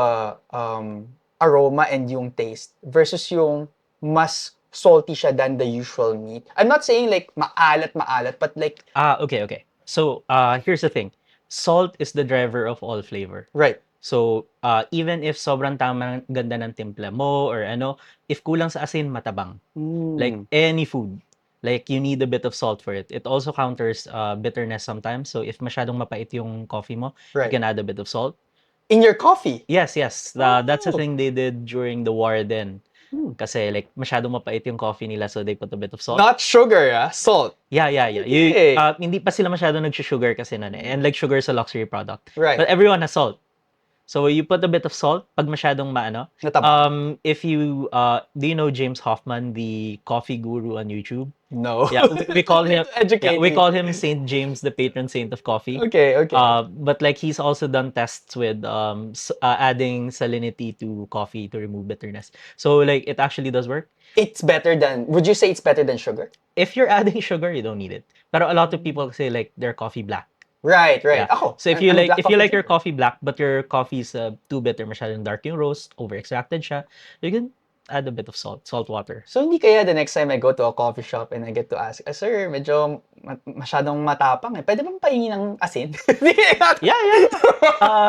[SPEAKER 2] aroma and yung taste versus yung mas salty siya than the usual meat. I'm not saying like maalat, but like,
[SPEAKER 1] Okay. So, here's the thing. Salt is the driver of all flavor.
[SPEAKER 2] right.
[SPEAKER 1] So, even if sobrang tama ganda ng timpla mo or ano, if kulang sa asin, matabang. Like any food. Like you need a bit of salt for it. It also counters bitterness sometimes. So if masyadong mapait yung coffee mo, you
[SPEAKER 2] Right.
[SPEAKER 1] can add a bit of salt.
[SPEAKER 2] In your coffee?
[SPEAKER 1] Yes. That's the
[SPEAKER 2] Oh.
[SPEAKER 1] thing they did during the war then. Kasi like masyadong mapait yung coffee nila, so they put a bit of salt.
[SPEAKER 2] Not sugar, salt.
[SPEAKER 1] Yeah.
[SPEAKER 2] Okay.
[SPEAKER 1] Hindi pa sila masyadong nag-sugar kasi nun eh. And like sugar is a luxury product.
[SPEAKER 2] Right.
[SPEAKER 1] But everyone has salt. So you put a bit of salt pag masyadong maano.
[SPEAKER 2] Natabang.
[SPEAKER 1] If you do you know James Hoffman, the coffee guru on YouTube?
[SPEAKER 2] No.
[SPEAKER 1] Yeah, we call him
[SPEAKER 2] Educate
[SPEAKER 1] we
[SPEAKER 2] me.
[SPEAKER 1] call him Saint James, the patron saint of coffee.
[SPEAKER 2] Okay.
[SPEAKER 1] But like he's also done tests with adding salinity to coffee to remove bitterness. So like it actually does work.
[SPEAKER 2] Would you say it's better than sugar?
[SPEAKER 1] If you're adding sugar, you don't need it. But a lot of people say like their coffee black.
[SPEAKER 2] Right.
[SPEAKER 1] Yeah.
[SPEAKER 2] Ako,
[SPEAKER 1] So if
[SPEAKER 2] I'm
[SPEAKER 1] you
[SPEAKER 2] a
[SPEAKER 1] like
[SPEAKER 2] black
[SPEAKER 1] if you
[SPEAKER 2] coffee
[SPEAKER 1] like your
[SPEAKER 2] drinker.
[SPEAKER 1] coffee black but your coffee is too bitter, masyadong dark yung roast, over extracted siya, you can add a bit of salt water.
[SPEAKER 2] So, hindi kaya the next time I go to a coffee shop and I get to ask, sir, medyo masyadong matapang eh. Pwede bang pahingi ng asin?
[SPEAKER 1] Yeah.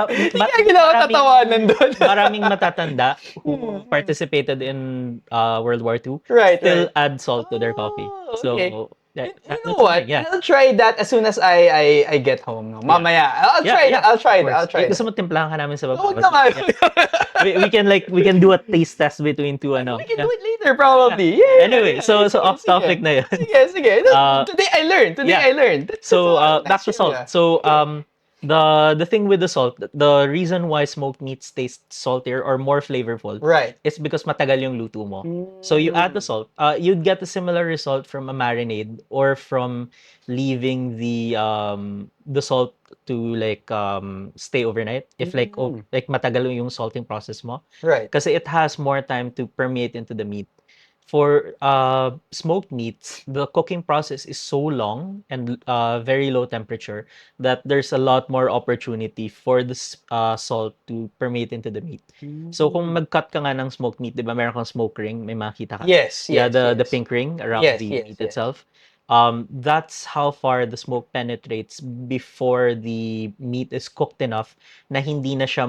[SPEAKER 2] Hindi kaya ginawa tatawanan doon.
[SPEAKER 1] Maraming matatanda who participated in World War II
[SPEAKER 2] Right,
[SPEAKER 1] still
[SPEAKER 2] right.
[SPEAKER 1] add salt to their coffee.
[SPEAKER 2] Okay.
[SPEAKER 1] So,
[SPEAKER 2] You
[SPEAKER 1] that's
[SPEAKER 2] know
[SPEAKER 1] the
[SPEAKER 2] what?
[SPEAKER 1] thing, yeah.
[SPEAKER 2] I'll try that as soon as I get home. No? Mamaya. I'll try that. I'll try that.
[SPEAKER 1] Gusto mo timplahan ka namin sa baba?
[SPEAKER 2] Huwag naman.
[SPEAKER 1] We can do a taste test between two ano.
[SPEAKER 2] We can do it later, probably. Yeah.
[SPEAKER 1] Anyway, so off topic na yun.
[SPEAKER 2] Sige. Today I learned.
[SPEAKER 1] So back
[SPEAKER 2] That's
[SPEAKER 1] to salt.
[SPEAKER 2] trivia.
[SPEAKER 1] So the thing with the salt, the reason why smoked meats taste saltier or more flavorful,
[SPEAKER 2] Right.
[SPEAKER 1] is because matagal yung luto mo. So you add the salt, you'd get a similar result from a marinade or from leaving the salt to like stay overnight. If like like matagal yung salting process mo,
[SPEAKER 2] Right.
[SPEAKER 1] kasi it has more time to permeate into the meat. For smoked meats, the cooking process is so long and very low temperature that there's a lot more opportunity for the salt to permeate into the meat. So kung mag-cut ka nga ng smoked meat, 'di ba meron kang smoke ring, may makita ka.
[SPEAKER 2] Yes.
[SPEAKER 1] Yeah, the
[SPEAKER 2] yes.
[SPEAKER 1] pink ring around
[SPEAKER 2] Yes,
[SPEAKER 1] the
[SPEAKER 2] yes,
[SPEAKER 1] meat
[SPEAKER 2] yes.
[SPEAKER 1] itself. That's how far the smoke penetrates before the meat is cooked enough na hindi na siya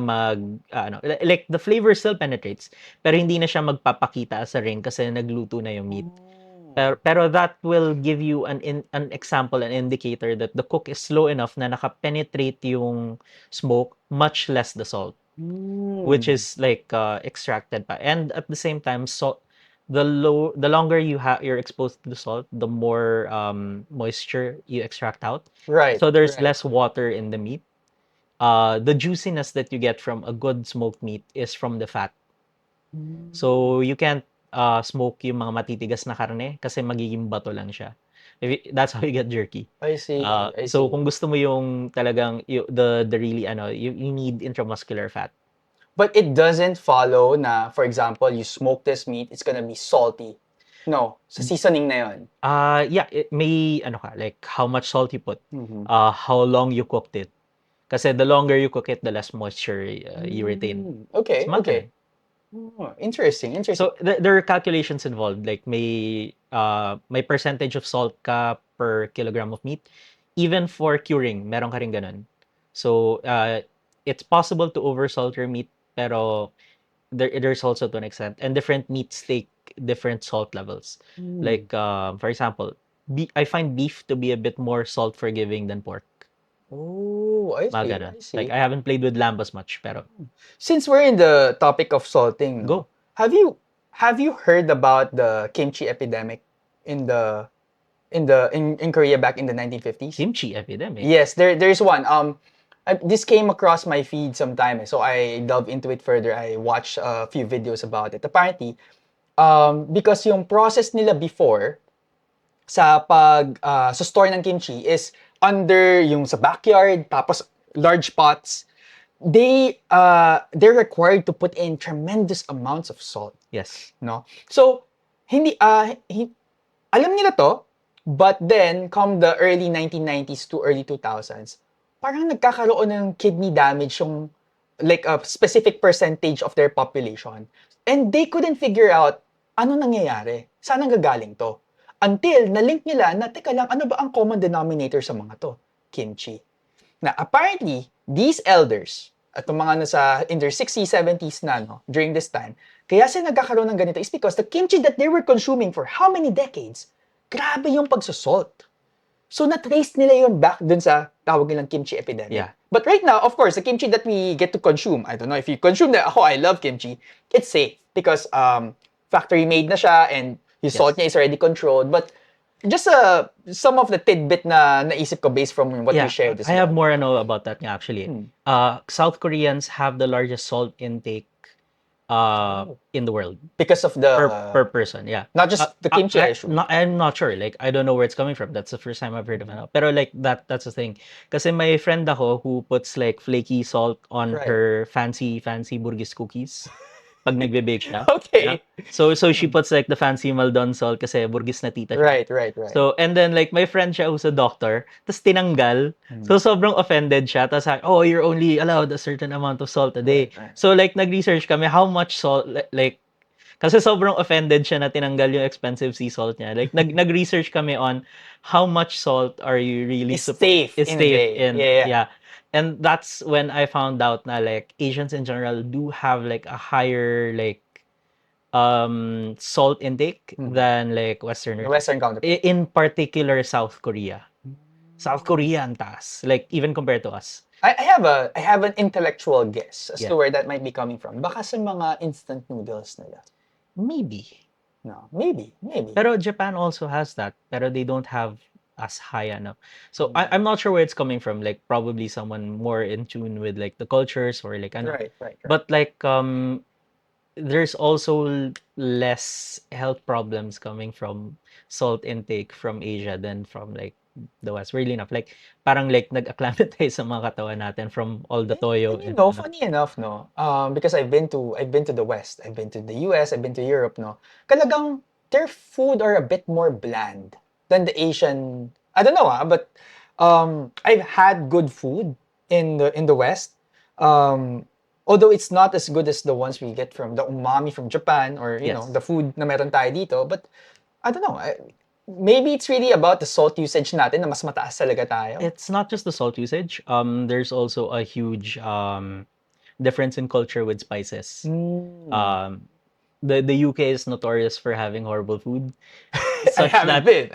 [SPEAKER 1] like the flavor still penetrates pero hindi na siya magpapakita sa ring kasi nagluto na yung meat. Pero that will give you an example, an indicator that the cook is slow enough na nakapenetrate yung smoke, much less the salt, which is like extracted pa. And at the same time, salt, the longer you're exposed to the salt, the more moisture you extract out.
[SPEAKER 2] Right.
[SPEAKER 1] So there's
[SPEAKER 2] right.
[SPEAKER 1] less water in the meat. The juiciness that you get from a good smoked meat is from the fat. So you can't smoke yung mga matitigas na karne kasi magiging bato lang siya. That's how you get jerky.
[SPEAKER 2] I see.
[SPEAKER 1] So kung gusto mo yung talagang the really you need intramuscular fat.
[SPEAKER 2] But it doesn't follow na, for example, you smoke this meat, it's gonna be salty. No, sa seasoning na yun.
[SPEAKER 1] Yeah, it may like how much salt you put, how long you cooked it. Kasi the longer you cook it, the less moisture you retain.
[SPEAKER 2] Okay.
[SPEAKER 1] Okay.
[SPEAKER 2] Oh, interesting.
[SPEAKER 1] So there are calculations involved, like may percentage of salt ka per kilogram of meat. Even for curing, meron ka rin ganun. So it's possible to oversalt your meat, pero there's also to an extent, and different meats take different salt levels. Like for example, I find beef to be a bit more salt forgiving than pork.
[SPEAKER 2] Oh, I see.
[SPEAKER 1] Like I haven't played with lamb as much, pero
[SPEAKER 2] Since we're in the topic of salting,
[SPEAKER 1] Go.
[SPEAKER 2] have you heard about the kimchi epidemic in the in Korea back in the 1950s?
[SPEAKER 1] Kimchi epidemic.
[SPEAKER 2] Yes, there's one. This came across my feed sometime, so I delved into it further. I watched a few videos about it. Apparently, because yung process nila before sa store ng kimchi is under yung sa backyard, tapos large pots. They're required to put in tremendous amounts of salt,
[SPEAKER 1] Yes.
[SPEAKER 2] no? So alam nila to, but then come the early 1990s to early 2000s, parang nagkakaroon ng kidney damage yung like a specific percentage of their population. And they couldn't figure out ano nangyayari. Saan ang gagaling to? Until nalink nila na teka lang, ano ba ang common denominator sa mga to? Kimchi. Na apparently, these elders, at yung mga nasa in their 60s, 70s na, no, during this time, kaya sila nagkakaroon ng ganito is because the kimchi that they were consuming for how many decades, grabe yung pagsasalt. So, na-trace nila yun back dun sa tawag nilang kimchi epidemic.
[SPEAKER 1] Yeah.
[SPEAKER 2] But right now, of course, the kimchi that we get to consume, I don't know if you consume that. Ako, I love kimchi. It's safe because factory made na siya and yung salt niya is already controlled. But just some of the tidbit na naisip ko based from what you shared.
[SPEAKER 1] I have more to know about that nga actually. South Koreans have the largest salt intake in the world
[SPEAKER 2] because of the
[SPEAKER 1] per person. Yeah.
[SPEAKER 2] not just the kimchi issue.
[SPEAKER 1] I'm not sure. Like, I don't know where it's coming from. That's the first time I've heard of it. Pero like, that's the thing. Kasi my friend ako who puts like flaky salt on
[SPEAKER 2] Right.
[SPEAKER 1] her fancy Burgis cookies pag nagbe-bake siya.
[SPEAKER 2] Okay.
[SPEAKER 1] Yeah. So she puts like the fancy Maldon salt kasi Burgis na tita siya.
[SPEAKER 2] Right.
[SPEAKER 1] So, and then like my friend siya who's a doctor, tapos tinanggal. So sobrang offended siya. Tapos sabi, oh, you're only allowed a certain amount of salt a day.
[SPEAKER 2] Right.
[SPEAKER 1] So like nag-research kami how much salt, like, kasi sobrang offended siya na tinanggal yung expensive sea salt niya. Like nag-research kami on how much salt are you really
[SPEAKER 2] Is safe in a day. Yeah.
[SPEAKER 1] And that's when I found out na like Asians in general do have like a higher like salt intake than like
[SPEAKER 2] The
[SPEAKER 1] Westerners.
[SPEAKER 2] Western counterpart.
[SPEAKER 1] In particular, South Korea. South Korea ang taas. Like, even compared to us.
[SPEAKER 2] I have an intellectual guess as
[SPEAKER 1] Yeah.
[SPEAKER 2] to where that might be coming from. Baka sa mga instant noodles nila.
[SPEAKER 1] Maybe.
[SPEAKER 2] No, maybe.
[SPEAKER 1] Pero Japan also has that. Pero they don't have as high enough. So, I'm not sure where it's coming from. Like, probably someone more in tune with, like, the cultures or, like, ano.
[SPEAKER 2] Right.
[SPEAKER 1] But, like, there's also less health problems coming from salt intake from Asia than from, like, the West. Really enough. Like, parang, like, nag-acclimatize sa mga katawan natin from all the toyo.
[SPEAKER 2] And, funny enough, no, because I've been to the West, I've been to the US, I've been to Europe, no, talagang their food are a bit more bland than the Asian. I don't know, but I've had good food in the West. Although it's not as good as the ones we get from the umami from Japan or you
[SPEAKER 1] Yes.
[SPEAKER 2] know the food na meron tayo dito, but I don't know. Maybe it's really about the salt usage natin na mas mataas talaga tayo.
[SPEAKER 1] It's not just the salt usage. There's also a huge difference in culture with spices. The UK is notorious for having horrible food.
[SPEAKER 2] I haven't been.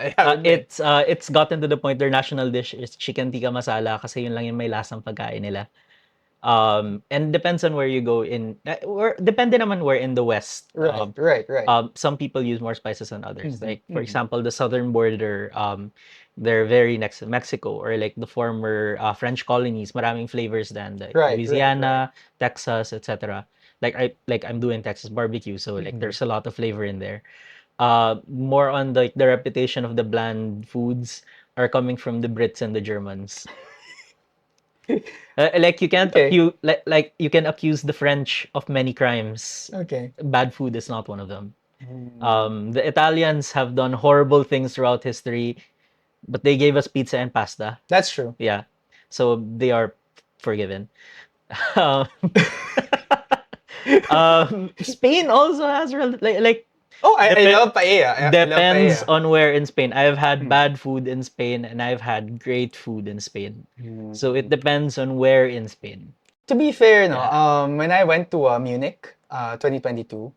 [SPEAKER 1] It's gotten to the point their national dish is chicken tikka masala kasi yun lang yung may lasang pagkain nila. And depends on where you go in. Depende naman where in the West.
[SPEAKER 2] Right.
[SPEAKER 1] Some people use more spices than others. Like for example, the southern border, they're very next to Mexico or like the former French colonies. Maraming flavors than like Louisiana, Texas, etc. Like I'm doing Texas barbecue, so like there's a lot of flavor in there. More on the reputation of the bland foods are coming from the Brits and the Germans. Like you can't like you can accuse the French of many crimes.
[SPEAKER 2] Okay.
[SPEAKER 1] Bad food is not one of them. The Italians have done horrible things throughout history, but they gave us pizza and pasta.
[SPEAKER 2] That's true.
[SPEAKER 1] Yeah, so they are forgiven. Spain also has like
[SPEAKER 2] Oh, I love paella.
[SPEAKER 1] depends on where in Spain. I've had bad food in Spain and I've had great food in Spain. So it depends on where in Spain.
[SPEAKER 2] To be fair, no, when I went to Munich, 2022,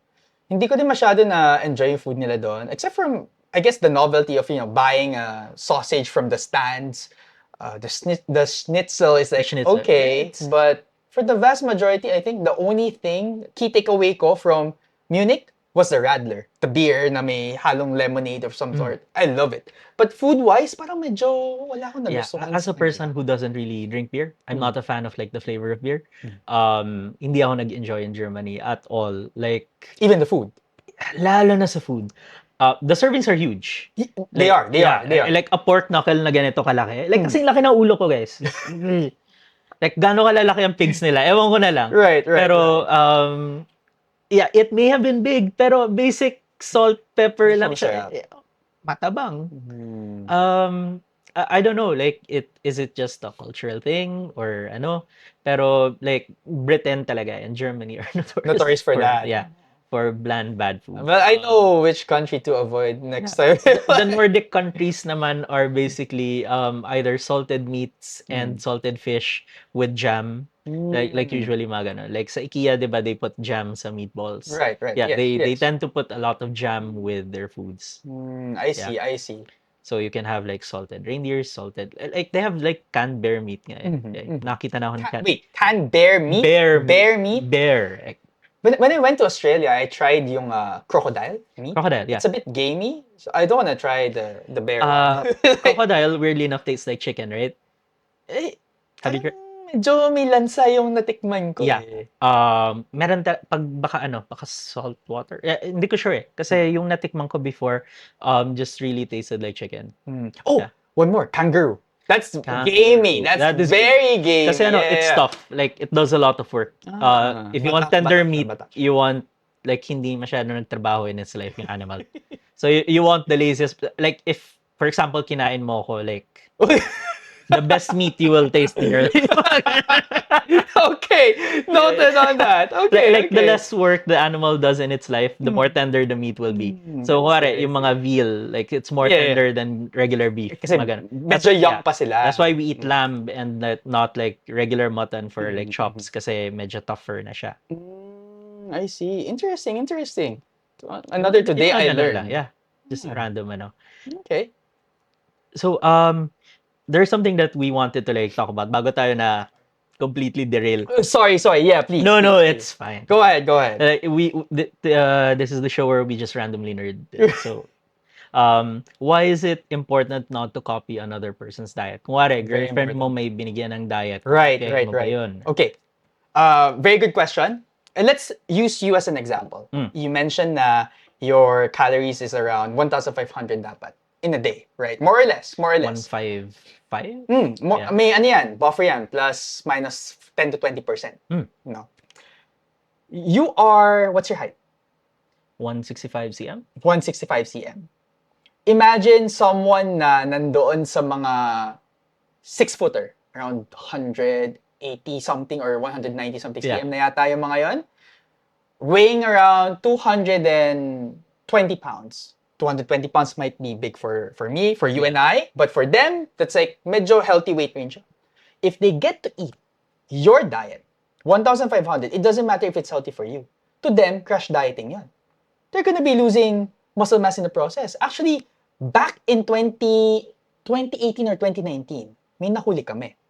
[SPEAKER 2] hindi ko din masyado na enjoy yung food nila doon, except for I guess the novelty of buying a sausage from the stands. The schnitzel is like
[SPEAKER 1] Schnitzel.
[SPEAKER 2] okay, but for the vast majority, I think the only key takeaway ko from Munich was the Radler. The beer na may halong lemonade of some sort. I love it. But food-wise, parang medyo wala akong
[SPEAKER 1] Yeah,
[SPEAKER 2] nagustuhan
[SPEAKER 1] as
[SPEAKER 2] sa
[SPEAKER 1] a person who doesn't really drink beer, I'm not a fan of like the flavor of beer. Hindi ako nag-enjoy in Germany at all. Like,
[SPEAKER 2] Even the food.
[SPEAKER 1] lalo na sa food. The servings are huge.
[SPEAKER 2] They are.
[SPEAKER 1] Like a pork knuckle na ganito kalaki. Like, kasing laki ng ulo ko, guys. Like, gaano kalalaki ang pigs nila. Ewan ko na lang.
[SPEAKER 2] Right.
[SPEAKER 1] Pero, yeah, it may have been big, pero basic salt, pepper lang siya. Matabang. I don't know, like, is it just a cultural thing or ano? Pero, like, Britain talaga and Germany are
[SPEAKER 2] Notorious for that.
[SPEAKER 1] Yeah, for bland, bad food.
[SPEAKER 2] Well, I know which country to avoid next time.
[SPEAKER 1] The Nordic countries naman are basically either salted meats and salted fish with jam. Like usually mga ganun. Like sa IKEA, 'di ba, they put jam sa meatballs.
[SPEAKER 2] Right.
[SPEAKER 1] Yeah,
[SPEAKER 2] Yes,
[SPEAKER 1] they
[SPEAKER 2] yes.
[SPEAKER 1] tend to put a lot of jam with their foods.
[SPEAKER 2] I see.
[SPEAKER 1] So you can have like salted reindeer, like they have like canned bear meat nga. Like, nakita na ako ng
[SPEAKER 2] Wait, canned bear meat?
[SPEAKER 1] Bear
[SPEAKER 2] meat?
[SPEAKER 1] Bear. Like,
[SPEAKER 2] When I went to Australia, I tried yung crocodile meat.
[SPEAKER 1] crocodile, yeah.
[SPEAKER 2] It's a bit gamey, so I don't want to try the bear.
[SPEAKER 1] Crocodile weirdly enough tastes like chicken, right? Have you tried?
[SPEAKER 2] Medyo may lansa yung natikman ko.
[SPEAKER 1] Yeah. Meron baka salt water. Yeah, hindi ko sure eh. Kasi yung natikman ko before, just really tasted like chicken.
[SPEAKER 2] Oh,
[SPEAKER 1] Yeah.
[SPEAKER 2] one more, kangaroo. That's
[SPEAKER 1] Kangaroo.
[SPEAKER 2] gamey.
[SPEAKER 1] That is
[SPEAKER 2] very gamey.
[SPEAKER 1] Kasi it's tough. Like, it does a lot of work. If you want tender meat, you want, like, hindi masyado nagtrabaho in its life yung animal. So, you want the laziest, like, if, for example, kinain mo ko, like, the best meat you will taste in your life.
[SPEAKER 2] Okay, noted on that. Okay,
[SPEAKER 1] Like the less work the animal does in its life, the more tender the meat will be. So, kuwari, yung mga veal, like, it's more tender than regular beef.
[SPEAKER 2] Kasi
[SPEAKER 1] Mga ganun.
[SPEAKER 2] medyo young pa sila.
[SPEAKER 1] That's why we eat lamb and not like regular mutton for like chops kasi medyo tougher na siya.
[SPEAKER 2] I see. Interesting. Another today I learned.
[SPEAKER 1] Yeah. Just random ano.
[SPEAKER 2] Okay.
[SPEAKER 1] So, there's something that we wanted to like talk about bago tayo na completely derail.
[SPEAKER 2] Sorry. Yeah, please.
[SPEAKER 1] No,
[SPEAKER 2] please.
[SPEAKER 1] it's fine.
[SPEAKER 2] Go ahead.
[SPEAKER 1] This is the show where we just randomly nerd. So, why is it important not to copy another person's diet? Kunwari, girlfriend mo may binigyan ng diet.
[SPEAKER 2] Right.
[SPEAKER 1] Mo ba yun?
[SPEAKER 2] Okay. Very good question. And let's use you as an example. You mentioned na your calories is around 1,500 dapat in a day, right? More or less.
[SPEAKER 1] 155? Yeah.
[SPEAKER 2] May ano yan, buffer yan, plus minus 10 to 20%. No. You are, what's your height?
[SPEAKER 1] 165 cm?
[SPEAKER 2] 165 cm. Imagine someone na nandoon sa mga 6-footer, around 180 something or 190 something cm na yata yung mga yon, weighing around 220 pounds. 220 pounds might be big for me, for you and I, but for them, that's like medyo healthy weight range. If they get to eat your diet, 1,500, it doesn't matter if it's healthy for you. To them, crash dieting yan. They're gonna be losing muscle mass in the process. Actually, back in 2018 or 2019, may nahuli kami.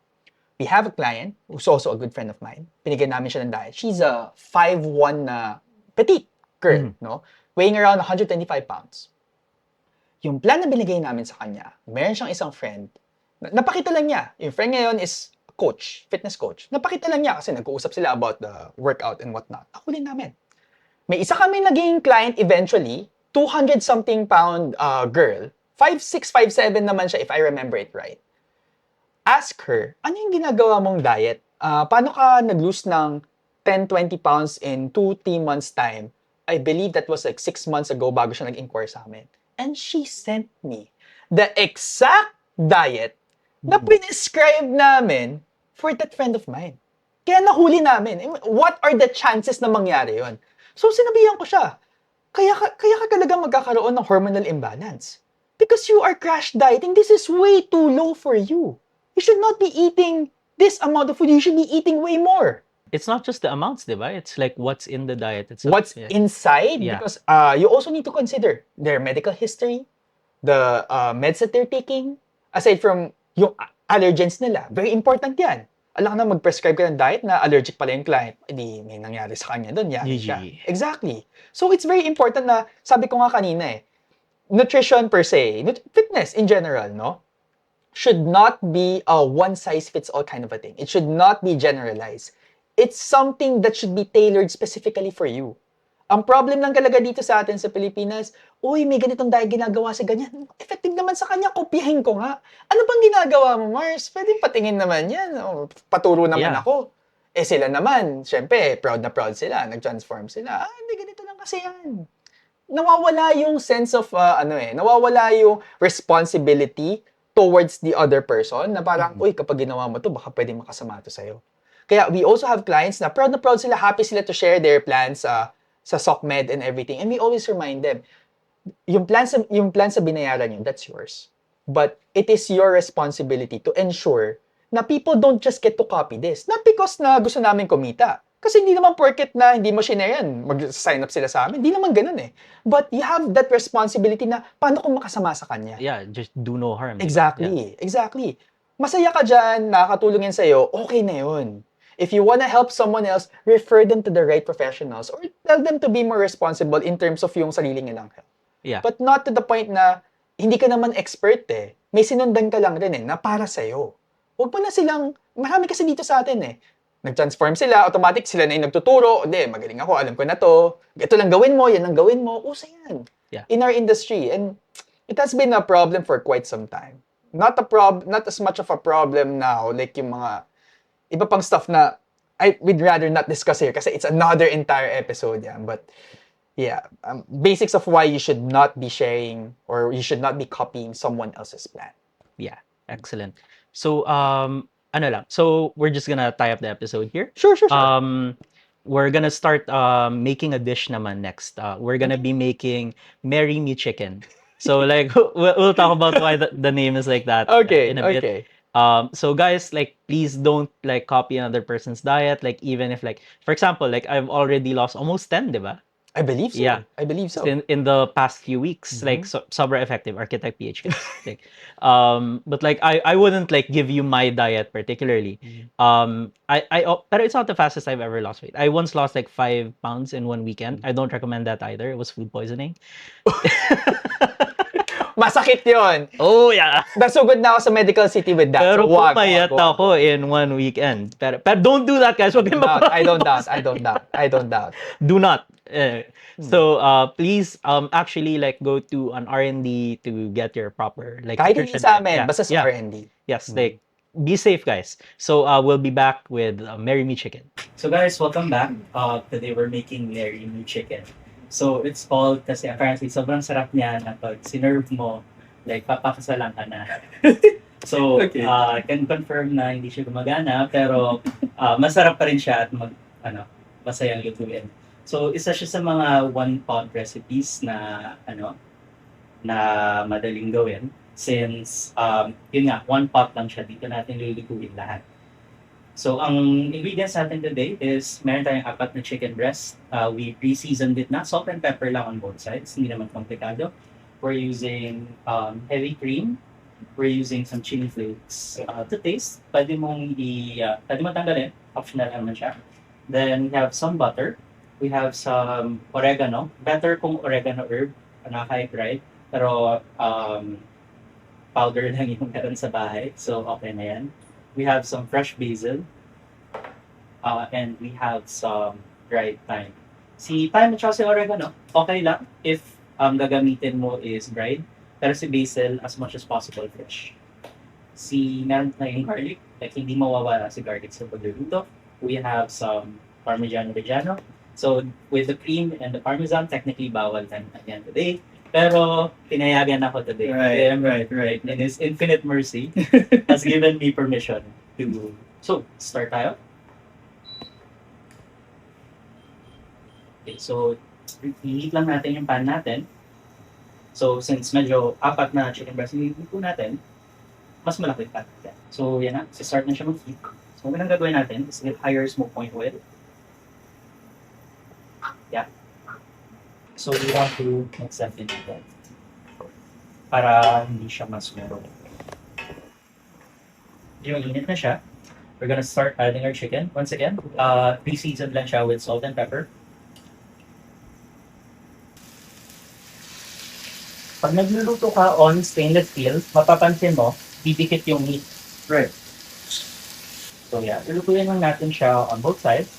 [SPEAKER 2] We have a client who's also a good friend of mine. Pinigyan namin siya ng diet. She's a 5'1" na petite girl, no? Weighing around 125 pounds. Yung plan na binigay namin sa kanya, meron siyang isang friend. Napakita lang niya. Yung friend ngayon is coach, fitness coach. Napakita lang niya kasi nag-uusap sila about the workout and whatnot. Nahuli namin. May isa kami naging client eventually, 200-something pound girl. 5'6", 5'7" naman siya if I remember it right. Ask her, ano yung ginagawa mong diet? Paano ka nag-lose ng 10, 20 pounds in 2-3 months time? I believe that was like 6 months ago bago siya nag-inquire sa amin. And she sent me the exact diet na prescribe namin for that friend of mine. Kaya nahuli namin. What are the chances na mangyari yon? So sinabihan ko siya, kaya ka talaga magkakaroon ng hormonal imbalance. Because you are crash dieting, this is way too low for you. You should not be eating this amount of food. You should be eating way more.
[SPEAKER 1] It's not just the amounts, diba? It's like what's in the diet itself.
[SPEAKER 2] What's inside?
[SPEAKER 1] Yeah.
[SPEAKER 2] Because you also need to consider their medical history, the meds that they're taking, aside from yung allergens nila. Very important yan. alam na mag-prescribe ka ng diet na allergic pala yung client, edi may nangyari sa kanya doon, yari siya.
[SPEAKER 1] GG.
[SPEAKER 2] Exactly. So it's very important na, sabi ko nga kanina nutrition per se, fitness in general, no? Should not be a one-size-fits-all kind of a thing. It should not be generalized. It's something that should be tailored specifically for you. Ang problem lang talaga dito sa atin sa Pilipinas, uy, may ganitong diet ginagawa sa ganyan. Effective naman sa kanya, kopyahin ko nga. Ano bang ginagawa mo, Mars? Pwedeng patingin naman yan. O, paturo naman
[SPEAKER 1] Yeah.
[SPEAKER 2] ako. Sila naman, syempre, proud na proud sila. Nag-transform sila. Hindi, ganito lang kasi yan. Nawawala yung sense of, nawawala yung responsibility towards the other person na parang, uy, kapag ginawa mo to, baka pwedeng makasama to sa'yo. Kaya we also have clients na proud sila, happy sila to share their plans sa SOCMED and everything. And we always remind them, yung plan sa binayaran yun, that's yours. But it is your responsibility to ensure na people don't just get to copy this. Not because na gusto namin kumita. Kasi hindi naman porket na hindi mo share yan, mag-sign up sila sa amin. Hindi naman ganun But you have that responsibility na paano kung makasama sa kanya.
[SPEAKER 1] Yeah, just do no harm.
[SPEAKER 2] Exactly. Exactly. Masaya ka dyan, nakakatulong yan sa'yo, okay na yun. If you wanna help someone else, refer them to the right professionals or tell them to be more responsible in terms of yung sarili nilang health.
[SPEAKER 1] Yeah.
[SPEAKER 2] But not to the point na hindi ka naman expert May sinundan ka lang rin na para sa'yo. Huwag mo na silang, marami kasi dito sa atin Nag-transform sila, automatic sila na yung nagtuturo. Hindi, magaling ako, alam ko na to. Ito lang gawin mo, yan lang gawin mo. Usa yan.
[SPEAKER 1] Yeah.
[SPEAKER 2] In our industry. And it has been a problem for quite some time. Not as much of a problem now, like yung mga iba pang stuff na we'd rather not discuss here kasi it's another entire episode yan. But yeah, basics of why you should not be sharing or you should not be copying someone else's plan.
[SPEAKER 1] Yeah, excellent. So, So we're just gonna tie up the episode here.
[SPEAKER 2] Sure.
[SPEAKER 1] We're gonna start making a dish naman next. We're gonna be making Marry Me Chicken. So like we'll talk about why the name is like that in a bit. So guys, like please don't like copy another person's diet. Like even if like, for example, like I've already lost almost 10, diba?
[SPEAKER 2] I believe so.
[SPEAKER 1] Yeah.
[SPEAKER 2] I believe so.
[SPEAKER 1] In the past few weeks, like sobra effective, Architect PH. Like, but like I wouldn't like give you my diet particularly. But it's not the fastest I've ever lost weight. I once lost like 5 pounds in one weekend. I don't recommend that either. It was food poisoning.
[SPEAKER 2] Masakit yun.
[SPEAKER 1] Oh yeah.
[SPEAKER 2] Nasugod na ako sa Medical City with that.
[SPEAKER 1] Pero
[SPEAKER 2] so, wag.
[SPEAKER 1] pumayat ako in one weekend. Pero don't do that, guys. Wag kayo
[SPEAKER 2] I don't doubt.
[SPEAKER 1] Do not. So please actually like go to an R&D to get your proper like
[SPEAKER 2] kahit hindi sa amin, basta sa
[SPEAKER 1] yeah.
[SPEAKER 2] R&D.
[SPEAKER 1] Yes, like be safe, guys. So we'll be back with Marry Me Chicken. So guys, welcome back. Today we're making Marry Me Chicken. So it's called kasi apparently sobrang sarap niya na pag sinerve mo, like papakasalan ka na. So I can confirm na hindi siya gumagana pero masarap pa rin siya at masayang lutuin. So isa siya sa mga one-pot recipes na na madaling gawin since yun nga, one pot lang siya, dito natin lulutuin lahat. So ang ingredients natin today is meron tayong 4 na chicken breast. We pre-seasoned it na, salt and pepper lang on both sides, hindi naman komplikado. We're using heavy cream. We're using some chili flakes to taste. Pwede mong tanggalin, optional naman siya. Then we have some butter. We have some oregano. Better kung oregano herb, naka-hype, pero powder lang yung meron sa bahay. So okay na yan. We have some fresh basil. And we have some dried thyme. Si thyme at si oregano, okay lang if gagamitin mo is dried. Pero si basil, as much as possible, fresh. Meron na yung garlic. Like, hindi mawawala si garlic sa pagluluto. We have some Parmigiano Reggiano. So, with the cream and the Parmesan, technically bawal na yan today. Pero, pinayagan ako today. Right. And His infinite mercy has given me permission to... So, start tayo. Okay, so, i-heat lang natin yung pan natin. So, since medyo 4 na chicken breast yung po natin, mas malaki pa. So, yan na. So, start na siya mag-heat. So, ang gagawin natin is get higher smoke point oil. Yeah. So, we want to mix that in again. Para hindi siya mas meron. Yung init na siya, we're gonna start adding our chicken. Once again, pre-seasoned lang siya with salt and pepper. Pag nagluluto ka on stainless steel, mapapansin mo, didikit yung meat.
[SPEAKER 3] Right.
[SPEAKER 1] So yeah, lulutuin lang natin siya on both sides.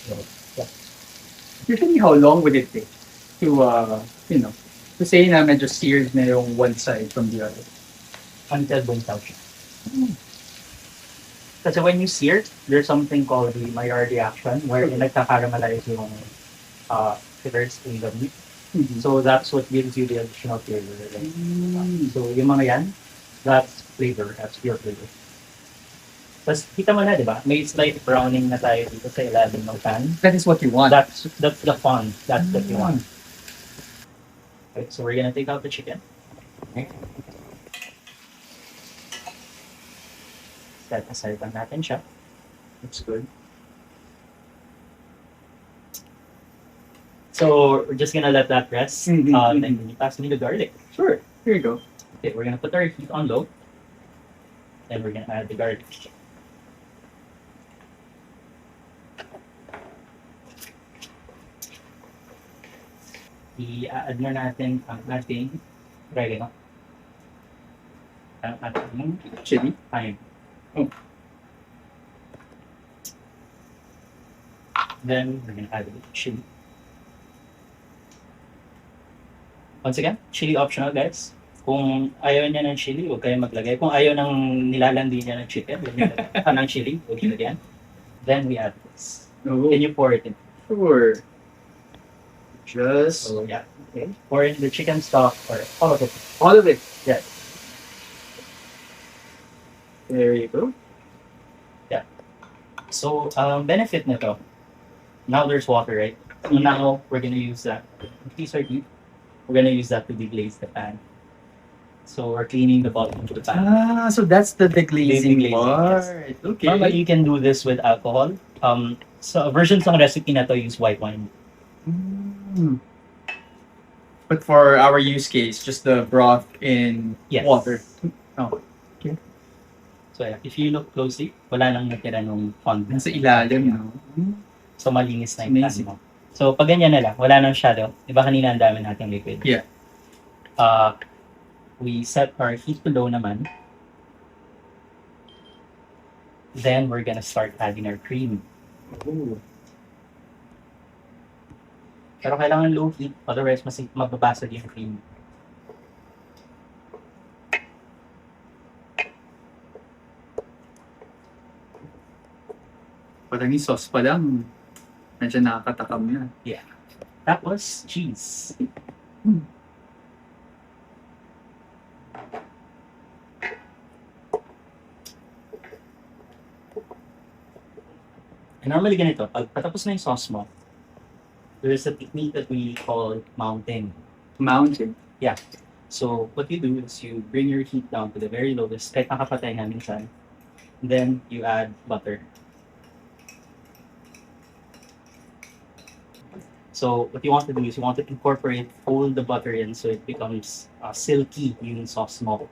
[SPEAKER 1] So, yeah.
[SPEAKER 3] Usually, how long would it take to, to say na medyo seared na yung one side from the other?
[SPEAKER 1] Until bumitaw siya. Kasi when you sear, there's something called the Maillard reaction where nagkakaramalize yung flavors in the meat. So that's what gives you the additional flavor. So yung mga yan, that's flavor, that's pure flavor. Tapos kita mo na, di ba? May slight browning na tayo dito sa ilalim ng pan.
[SPEAKER 3] That is what you want.
[SPEAKER 1] That's the fun. That's what you want. Okay, so we're gonna take out the chicken. Okay. Set aside lang natin siya.
[SPEAKER 3] That's good.
[SPEAKER 1] So we're just gonna let that rest.
[SPEAKER 3] Mhm.
[SPEAKER 1] Then you pass me the garlic.
[SPEAKER 3] Sure. Here you go.
[SPEAKER 1] Okay, we're gonna put our heat on low. Then we're gonna add the garlic. I-add na natin ang ating oregano. Ang ating
[SPEAKER 3] Chili.
[SPEAKER 1] thyme.
[SPEAKER 3] Oh.
[SPEAKER 1] Then we're gonna add the chili. Once again, chili optional guys. Kung ayaw niya ng chili, huwag kayong maglagay. Kung ayaw ng nilalandi niya ng chicken, huwag niyo lagyan. Ng chili, huwag niyo lagyan. Then we add this.
[SPEAKER 3] Oh,
[SPEAKER 1] Then you pour it in.
[SPEAKER 3] sure. Just
[SPEAKER 1] So yeah, okay. Pour in the chicken stock or all of it.
[SPEAKER 3] all of it.
[SPEAKER 1] Yeah.
[SPEAKER 3] There you go.
[SPEAKER 1] So benefit nito. Now there's water, right? So now we're gonna use that. These are deep. We're gonna use that to deglaze the pan. So we're cleaning the bottom of the pan.
[SPEAKER 3] Ah, so that's the deglazing
[SPEAKER 1] Deglazing,
[SPEAKER 3] part. Okay.
[SPEAKER 1] Normally you can do this with alcohol. So versions ng recipe na to use white wine.
[SPEAKER 3] Mm. But for our use case, just the broth in
[SPEAKER 1] Yes.
[SPEAKER 3] water.
[SPEAKER 1] So yeah, if you look closely, wala nang natira nung fond.
[SPEAKER 3] Nasa ilalim, no?
[SPEAKER 1] So malinis na yung pan
[SPEAKER 3] Amazing.
[SPEAKER 1] mo. So pag ganyan na lang, wala nang shadow. Diba kanina ang dami nating liquid?
[SPEAKER 3] Yeah.
[SPEAKER 1] We set our heat to low naman. Then we're gonna start adding our cream.
[SPEAKER 3] Ooh.
[SPEAKER 1] Pero kailangan low heat, otherwise mababasag yung cream.
[SPEAKER 3] Parang yung sauce pa lang. Medyo nakakatakam yan.
[SPEAKER 1] Tapos, cheese. And normally ganito, pag patapos na yung sauce mo, there is a technique that we call mounting.
[SPEAKER 3] Mountain.
[SPEAKER 1] So, what you do is you bring your heat down to the very lowest, kahit nakapatay nga minsan. Then, you add butter. So, what you want to do is you want to incorporate all the butter in so it becomes silky yung sauce mo.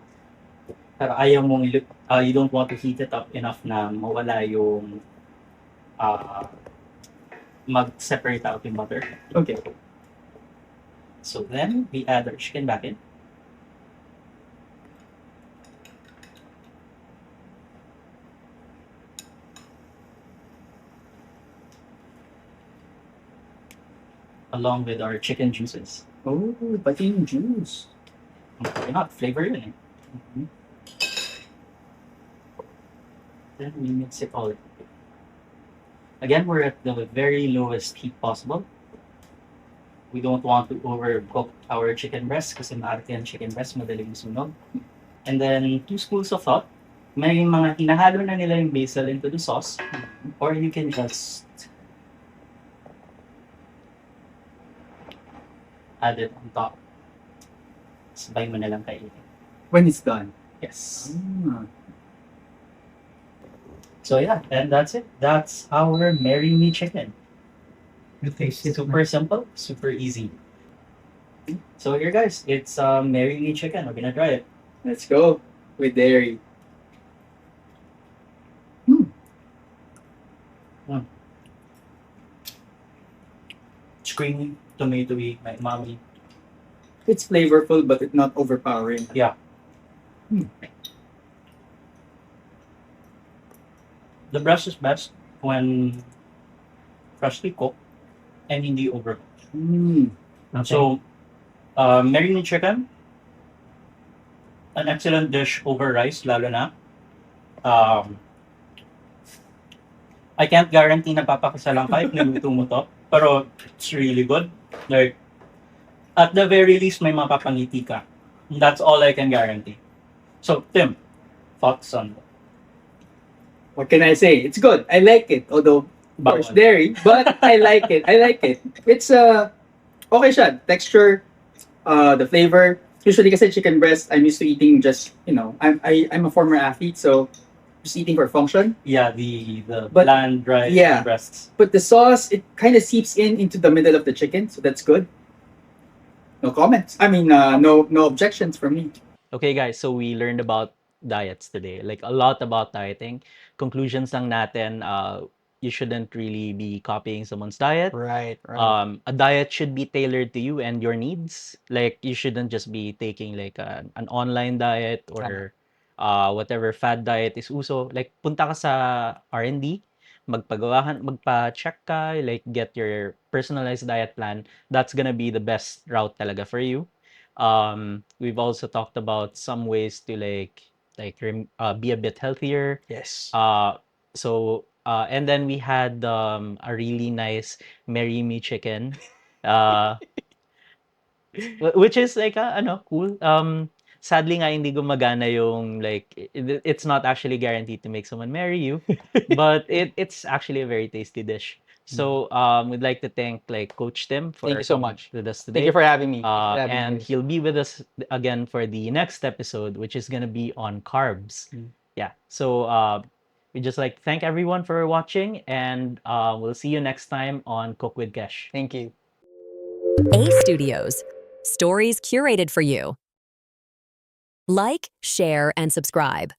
[SPEAKER 1] Pero ayaw mong, you don't want to heat it up enough na mawala yung mag-separate out yung butter.
[SPEAKER 3] Okay.
[SPEAKER 1] So then, we add our chicken back in. Along with our chicken juices.
[SPEAKER 3] Oh, pati yung juice.
[SPEAKER 1] Why not? Flavor yun eh. Then we mix it all. Again, we're at the very lowest heat possible. We don't want to overcook our chicken breast kasi maarte ang chicken breast, madaling sunog. And then, 2 schools of thought. May mga hinahalo na nila yung basil into the sauce. Or you can just add it on top. Sabay mo na lang kainin.
[SPEAKER 3] When it's done.
[SPEAKER 1] Yes.
[SPEAKER 3] Ah.
[SPEAKER 1] So yeah, and that's it. That's our Marry Me chicken. Super simple, super easy. So here guys, it's Marry Me chicken. We're gonna try it.
[SPEAKER 3] Let's go with dairy.
[SPEAKER 4] It's creamy, tomatoey, like umami.
[SPEAKER 3] It's flavorful, but it's not overpowering.
[SPEAKER 4] Yeah. The breast is best when freshly cooked and hindi overcooked.
[SPEAKER 3] Mm.
[SPEAKER 4] So, marinated chicken, an excellent dish over rice, lalo na. Um, I can't guarantee na papakasalan ka if niluto mo to, pero it's really good. Like, at the very least, may mapapangiti ka. That's all I can guarantee. So, Tim, thoughts on
[SPEAKER 3] What can I say? It's good. I like it. Although, of course,
[SPEAKER 4] bawal?
[SPEAKER 3] dairy, but I like it. I like it. It's okay siya. Texture, the flavor. Usually kasi chicken breast, I'm used to eating just, I'm a former athlete, so just eating for function.
[SPEAKER 4] Yeah, the
[SPEAKER 3] But-
[SPEAKER 4] bland, dry
[SPEAKER 3] yeah.
[SPEAKER 4] breasts.
[SPEAKER 3] But the sauce, it kind of seeps into the middle of the chicken, so that's good. No comments. I mean, no objections from me.
[SPEAKER 1] Okay, guys, so we learned about diets today, like a lot about dieting. Conclusions lang natin, you shouldn't really be copying someone's diet.
[SPEAKER 2] Right.
[SPEAKER 1] A diet should be tailored to you and your needs. Like, you shouldn't just be taking like an online diet or whatever fad diet is uso. Like, punta ka sa R&D, magpa-check ka, like get your personalized diet plan. That's gonna be the best route talaga for you. We've also talked about some ways to be a bit healthier.
[SPEAKER 2] Yes.
[SPEAKER 1] And then we had a really nice Marry Me chicken, uh, which is like cool. Sadly nga hindi gumagana yung like it's not actually guaranteed to make someone marry you, but it's actually a very tasty dish. So we'd like to thank like Coach Tim for
[SPEAKER 2] Thank you so
[SPEAKER 1] coming
[SPEAKER 2] much.
[SPEAKER 1] with us today.
[SPEAKER 2] Thank you for having me. Thanks for having me,
[SPEAKER 1] And
[SPEAKER 2] guys.
[SPEAKER 1] he'll be with us again for the next episode, which is gonna be on carbs. Yeah. So we just like to thank everyone for watching, and we'll see you next time on Cook with Kesh.
[SPEAKER 2] Thank you.
[SPEAKER 5] A Studios. Stories curated for you. Like, share, and subscribe.